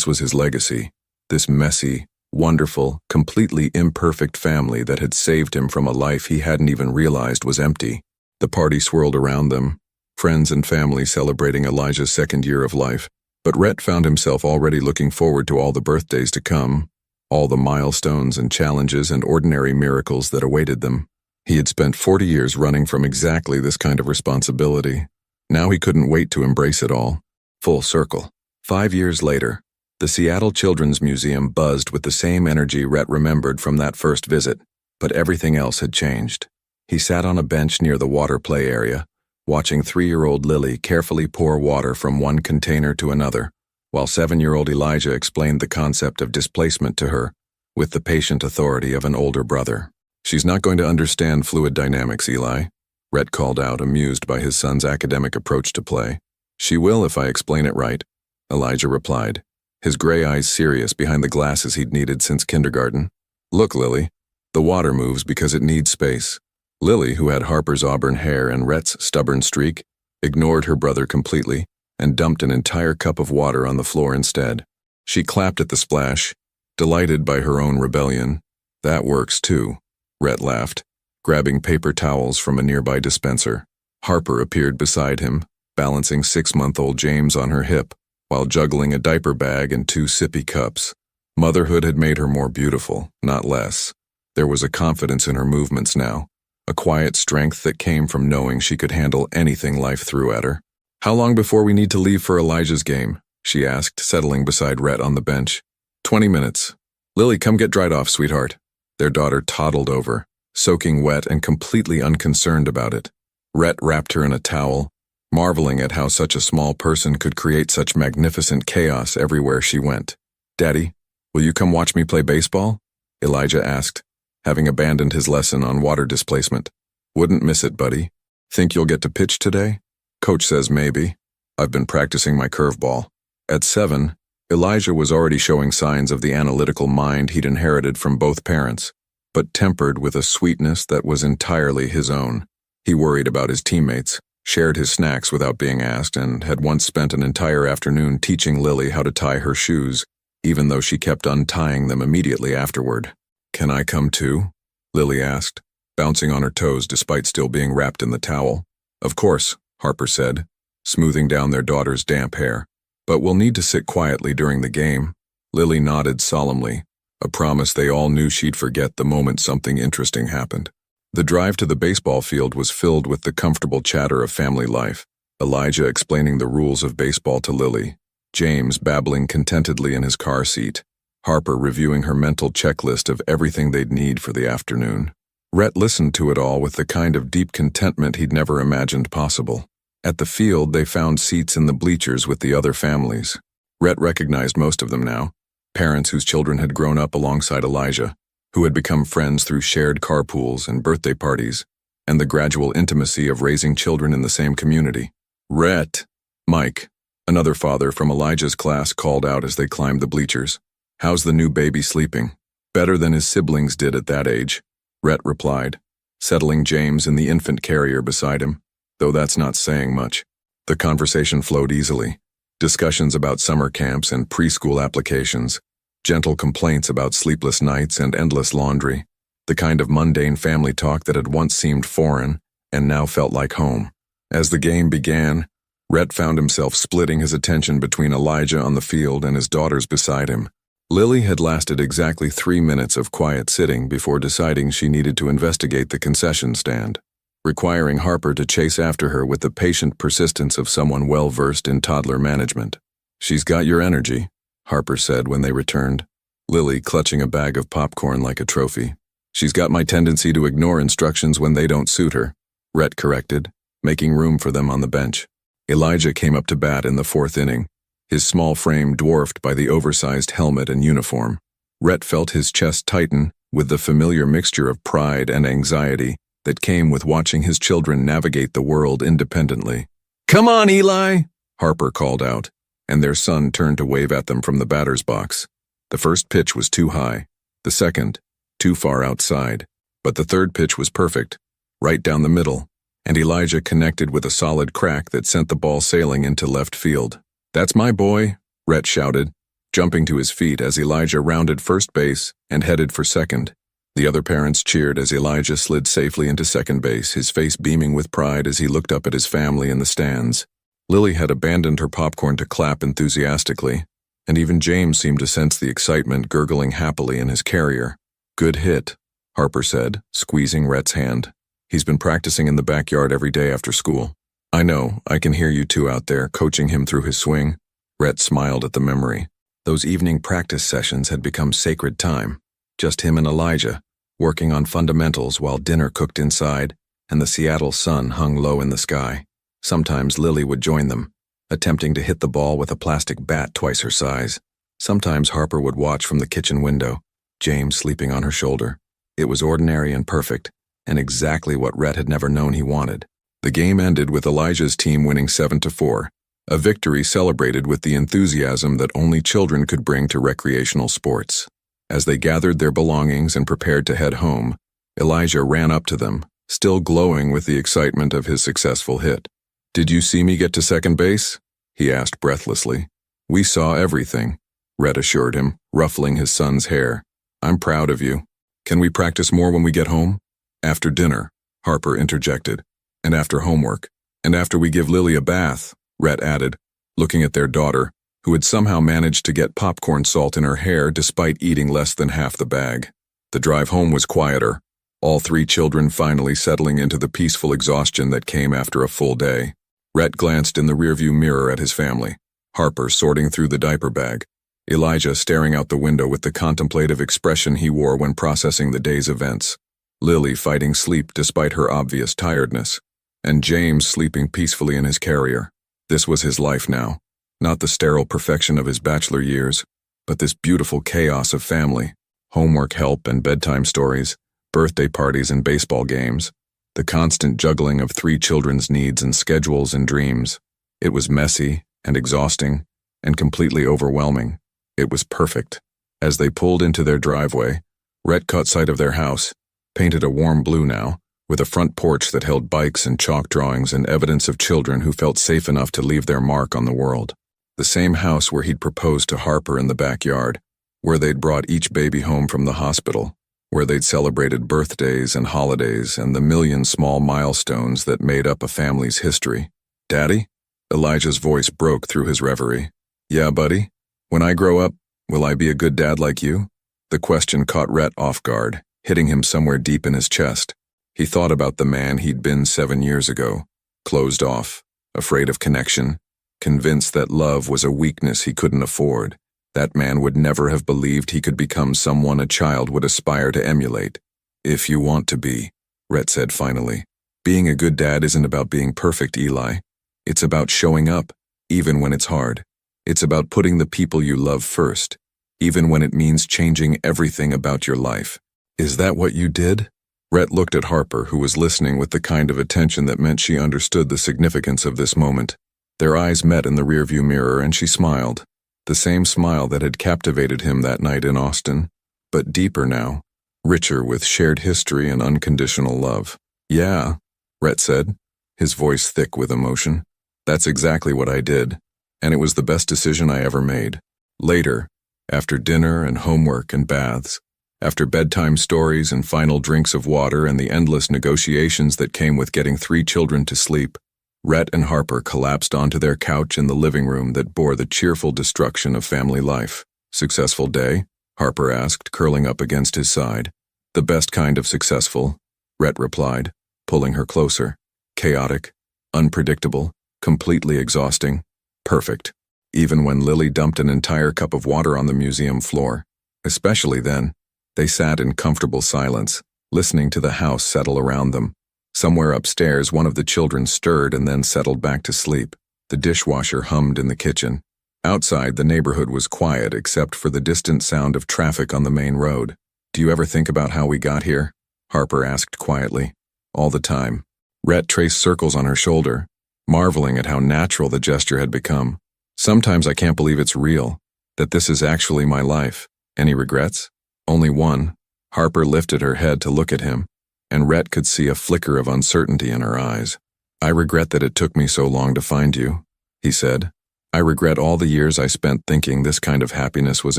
was his legacy, this messy, wonderful, completely imperfect family that had saved him from a life he hadn't even realized was empty. The party swirled around them, friends and family celebrating Elijah's second year of life. But Rhett found himself already looking forward to all the birthdays to come, all the milestones and challenges and ordinary miracles that awaited them. He had spent 40 years running from exactly this kind of responsibility. Now he couldn't wait to embrace it all. Full circle. 5 years later, the Seattle Children's Museum buzzed with the same energy Rhett remembered from that first visit, but everything else had changed. He sat on a bench near the water play area, watching 3-year-old Lily carefully pour water from one container to another, while 7-year-old Elijah explained the concept of displacement to her, with the patient authority of an older brother. "She's not going to understand fluid dynamics, Eli," Rhett called out, amused by his son's academic approach to play. "She will if I explain it right," Elijah replied, his gray eyes serious behind the glasses he'd needed since kindergarten. "Look, Lily, the water moves because it needs space." Lily, who had Harper's auburn hair and Rhett's stubborn streak, ignored her brother completely and dumped an entire cup of water on the floor instead. She clapped at the splash, delighted by her own rebellion. "That works too," Rhett laughed, grabbing paper towels from a nearby dispenser. Harper appeared beside him, balancing 6-month-old James on her hip, while juggling a diaper bag and 2 sippy cups. Motherhood had made her more beautiful, not less. There was a confidence in her movements now, a quiet strength that came from knowing she could handle anything life threw at her. "How long before we need to leave for Elijah's game?" she asked, settling beside Rhett on the bench. 20 minutes. "Lily, come get dried off, sweetheart." Their daughter toddled over, soaking wet and completely unconcerned about it. Rhett wrapped her in a towel, marveling at how such a small person could create such magnificent chaos everywhere she went. "Daddy, will you come watch me play baseball?" Elijah asked, having abandoned his lesson on water displacement. "Wouldn't miss it, buddy. Think you'll get to pitch today?" "Coach says maybe. I've been practicing my curveball." At 7, Elijah was already showing signs of the analytical mind he'd inherited from both parents, but tempered with a sweetness that was entirely his own. He worried about his teammates, shared his snacks without being asked, and had once spent an entire afternoon teaching Lily how to tie her shoes, even though she kept untying them immediately afterward. "Can I come too?" Lily asked, bouncing on her toes despite still being wrapped in the towel. "Of course," Harper said, smoothing down their daughter's damp hair. "But we'll need to sit quietly during the game." Lily nodded solemnly, a promise they all knew she'd forget the moment something interesting happened. The drive to the baseball field was filled with the comfortable chatter of family life, Elijah explaining the rules of baseball to Lily, James babbling contentedly in his car seat, Harper reviewing her mental checklist of everything they'd need for the afternoon. Rhett listened to it all with the kind of deep contentment he'd never imagined possible. At the field, they found seats in the bleachers with the other families. Rhett recognized most of them now, parents whose children had grown up alongside Elijah, who had become friends through shared carpools and birthday parties, and the gradual intimacy of raising children in the same community. "Rhett," Mike, another father from Elijah's class, called out as they climbed the bleachers. "How's the new baby sleeping?" "Better than his siblings did at that age," Rhett replied, settling James in the infant carrier beside him, though that's not saying much. The conversation flowed easily. Discussions about summer camps and preschool applications, gentle complaints about sleepless nights and endless laundry, the kind of mundane family talk that had once seemed foreign and now felt like home. As the game began, Rhett found himself splitting his attention between Elijah on the field and his daughters beside him. Lily had lasted exactly 3 minutes of quiet sitting before deciding she needed to investigate the concession stand, requiring Harper to chase after her with the patient persistence of someone well-versed in toddler management. "She's got your energy," Harper said when they returned, Lily clutching a bag of popcorn like a trophy. "She's got my tendency to ignore instructions when they don't suit her," Rhett corrected, making room for them on the bench. Elijah came up to bat in the 4th inning, his small frame dwarfed by the oversized helmet and uniform. Rhett felt his chest tighten with the familiar mixture of pride and anxiety that came with watching his children navigate the world independently. "Come on, Eli!" Harper called out, and their son turned to wave at them from the batter's box. The first pitch was too high, the second, too far outside, but the third pitch was perfect, right down the middle, and Elijah connected with a solid crack that sent the ball sailing into left field. "That's my boy," Rhett shouted, jumping to his feet as Elijah rounded first base and headed for second. The other parents cheered as Elijah slid safely into second base, his face beaming with pride as he looked up at his family in the stands. Lily had abandoned her popcorn to clap enthusiastically, and even James seemed to sense the excitement gurgling happily in his carrier. "Good hit," Harper said, squeezing Rhett's hand. "He's been practicing in the backyard every day after school." "I know, I can hear you two out there coaching him through his swing." Rhett smiled at the memory. Those evening practice sessions had become sacred time. Just him and Elijah, working on fundamentals while dinner cooked inside and the Seattle sun hung low in the sky. Sometimes Lily would join them, attempting to hit the ball with a plastic bat twice her size. Sometimes Harper would watch from the kitchen window, James sleeping on her shoulder. It was ordinary and perfect, and exactly what Rhett had never known he wanted. The game ended with Elijah's team winning 7-4, a victory celebrated with the enthusiasm that only children could bring to recreational sports. As they gathered their belongings and prepared to head home, Elijah ran up to them, still glowing with the excitement of his successful hit. "Did you see me get to second base?" he asked breathlessly. "We saw everything," Rhett assured him, ruffling his son's hair. "I'm proud of you. Can we practice more when we get home?" "After dinner," Harper interjected. "And after homework. And after we give Lily a bath," Rhett added, looking at their daughter, who had somehow managed to get popcorn salt in her hair despite eating less than half the bag. The drive home was quieter, all 3 children finally settling into the peaceful exhaustion that came after a full day. Rhett glanced in the rearview mirror at his family, Harper sorting through the diaper bag, Elijah staring out the window with the contemplative expression he wore when processing the day's events, Lily fighting sleep despite her obvious tiredness. and James sleeping peacefully in his carrier. This was his life now. Not the sterile perfection of his bachelor years, but this beautiful chaos of family, homework help and bedtime stories, birthday parties and baseball games, the constant juggling of 3 children's needs and schedules and dreams. It was messy and exhausting and completely overwhelming. It was perfect. As they pulled into their driveway, Rhett caught sight of their house, painted a warm blue now, with a front porch that held bikes and chalk drawings and evidence of children who felt safe enough to leave their mark on the world. The same house where he'd proposed to Harper in the backyard, where they'd brought each baby home from the hospital, where they'd celebrated birthdays and holidays and the million small milestones that made up a family's history. "Daddy?" Elijah's voice broke through his reverie. "Yeah, buddy? When I grow up, will I be a good dad like you?" The question caught Rhett off guard, hitting him somewhere deep in his chest. He thought about the man he'd been 7 years ago, closed off, afraid of connection, convinced that love was a weakness he couldn't afford. That man would never have believed he could become someone a child would aspire to emulate. "If you want to be," Rhett said finally. "Being a good dad isn't about being perfect, Eli. It's about showing up, even when it's hard. It's about putting the people you love first, even when it means changing everything about your life." "Is that what you did?" Rhett looked at Harper, who was listening with the kind of attention that meant she understood the significance of this moment. Their eyes met in the rearview mirror and she smiled. The same smile that had captivated him that night in Austin, but deeper now, richer with shared history and unconditional love. "Yeah," Rhett said, his voice thick with emotion. "That's exactly what I did, and it was the best decision I ever made." Later, after dinner and homework and baths, after bedtime stories and final drinks of water and the endless negotiations that came with getting 3 children to sleep, Rhett and Harper collapsed onto their couch in the living room that bore the cheerful destruction of family life. "Successful day?" Harper asked, curling up against his side. "The best kind of successful," Rhett replied, pulling her closer. "Chaotic, unpredictable, completely exhausting. Perfect. Even when Lily dumped an entire cup of water on the museum floor. Especially then." They sat in comfortable silence, listening to the house settle around them. Somewhere upstairs, one of the children stirred and then settled back to sleep. The dishwasher hummed in the kitchen. Outside, the neighborhood was quiet except for the distant sound of traffic on the main road. "Do you ever think about how we got here?" Harper asked quietly. "All the time." Rhett traced circles on her shoulder, marveling at how natural the gesture had become. "Sometimes I can't believe it's real, that this is actually my life. Any regrets?" "Only one." Harper lifted her head to look at him, and Rhett could see a flicker of uncertainty in her eyes. "I regret that it took me so long to find you," he said. "I regret all the years I spent thinking this kind of happiness was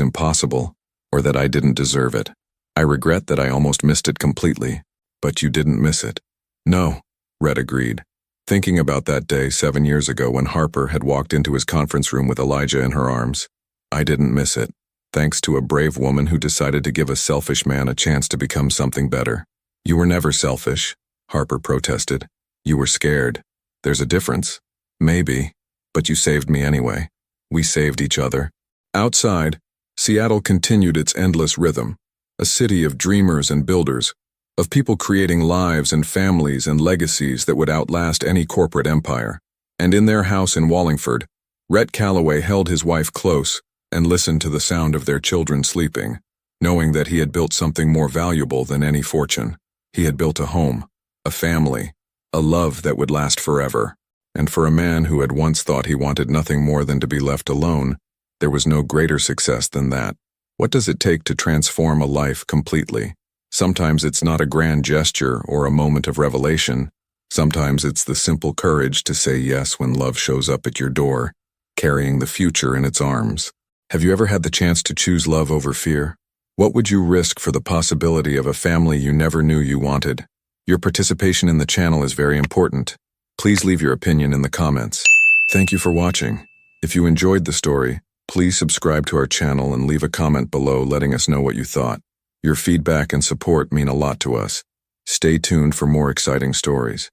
impossible, or that I didn't deserve it. I regret that I almost missed it completely, but you didn't miss it." "No," Rhett agreed, thinking about that day 7 years ago when Harper had walked into his conference room with Elijah in her arms. "I didn't miss it, thanks to a brave woman who decided to give a selfish man a chance to become something better." "You were never selfish," Harper protested. "You were scared. There's a difference." "Maybe, but you saved me anyway. We saved each other." Outside, Seattle continued its endless rhythm, a city of dreamers and builders, of people creating lives and families and legacies that would outlast any corporate empire. And in their house in Wallingford, Rhett Calloway held his wife close and listened to the sound of their children sleeping, knowing that he had built something more valuable than any fortune. He had built a home, a family, a love that would last forever. And for a man who had once thought he wanted nothing more than to be left alone, there was no greater success than that. What does it take to transform a life completely? Sometimes it's not a grand gesture or a moment of revelation. Sometimes it's the simple courage to say yes when love shows up at your door, carrying the future in its arms. Have you ever had the chance to choose love over fear? What would you risk for the possibility of a family you never knew you wanted? Your participation in the channel is very important. Please leave your opinion in the comments. Thank you for watching. If you enjoyed the story, please subscribe to our channel and leave a comment below letting us know what you thought. Your feedback and support mean a lot to us. Stay tuned for more exciting stories.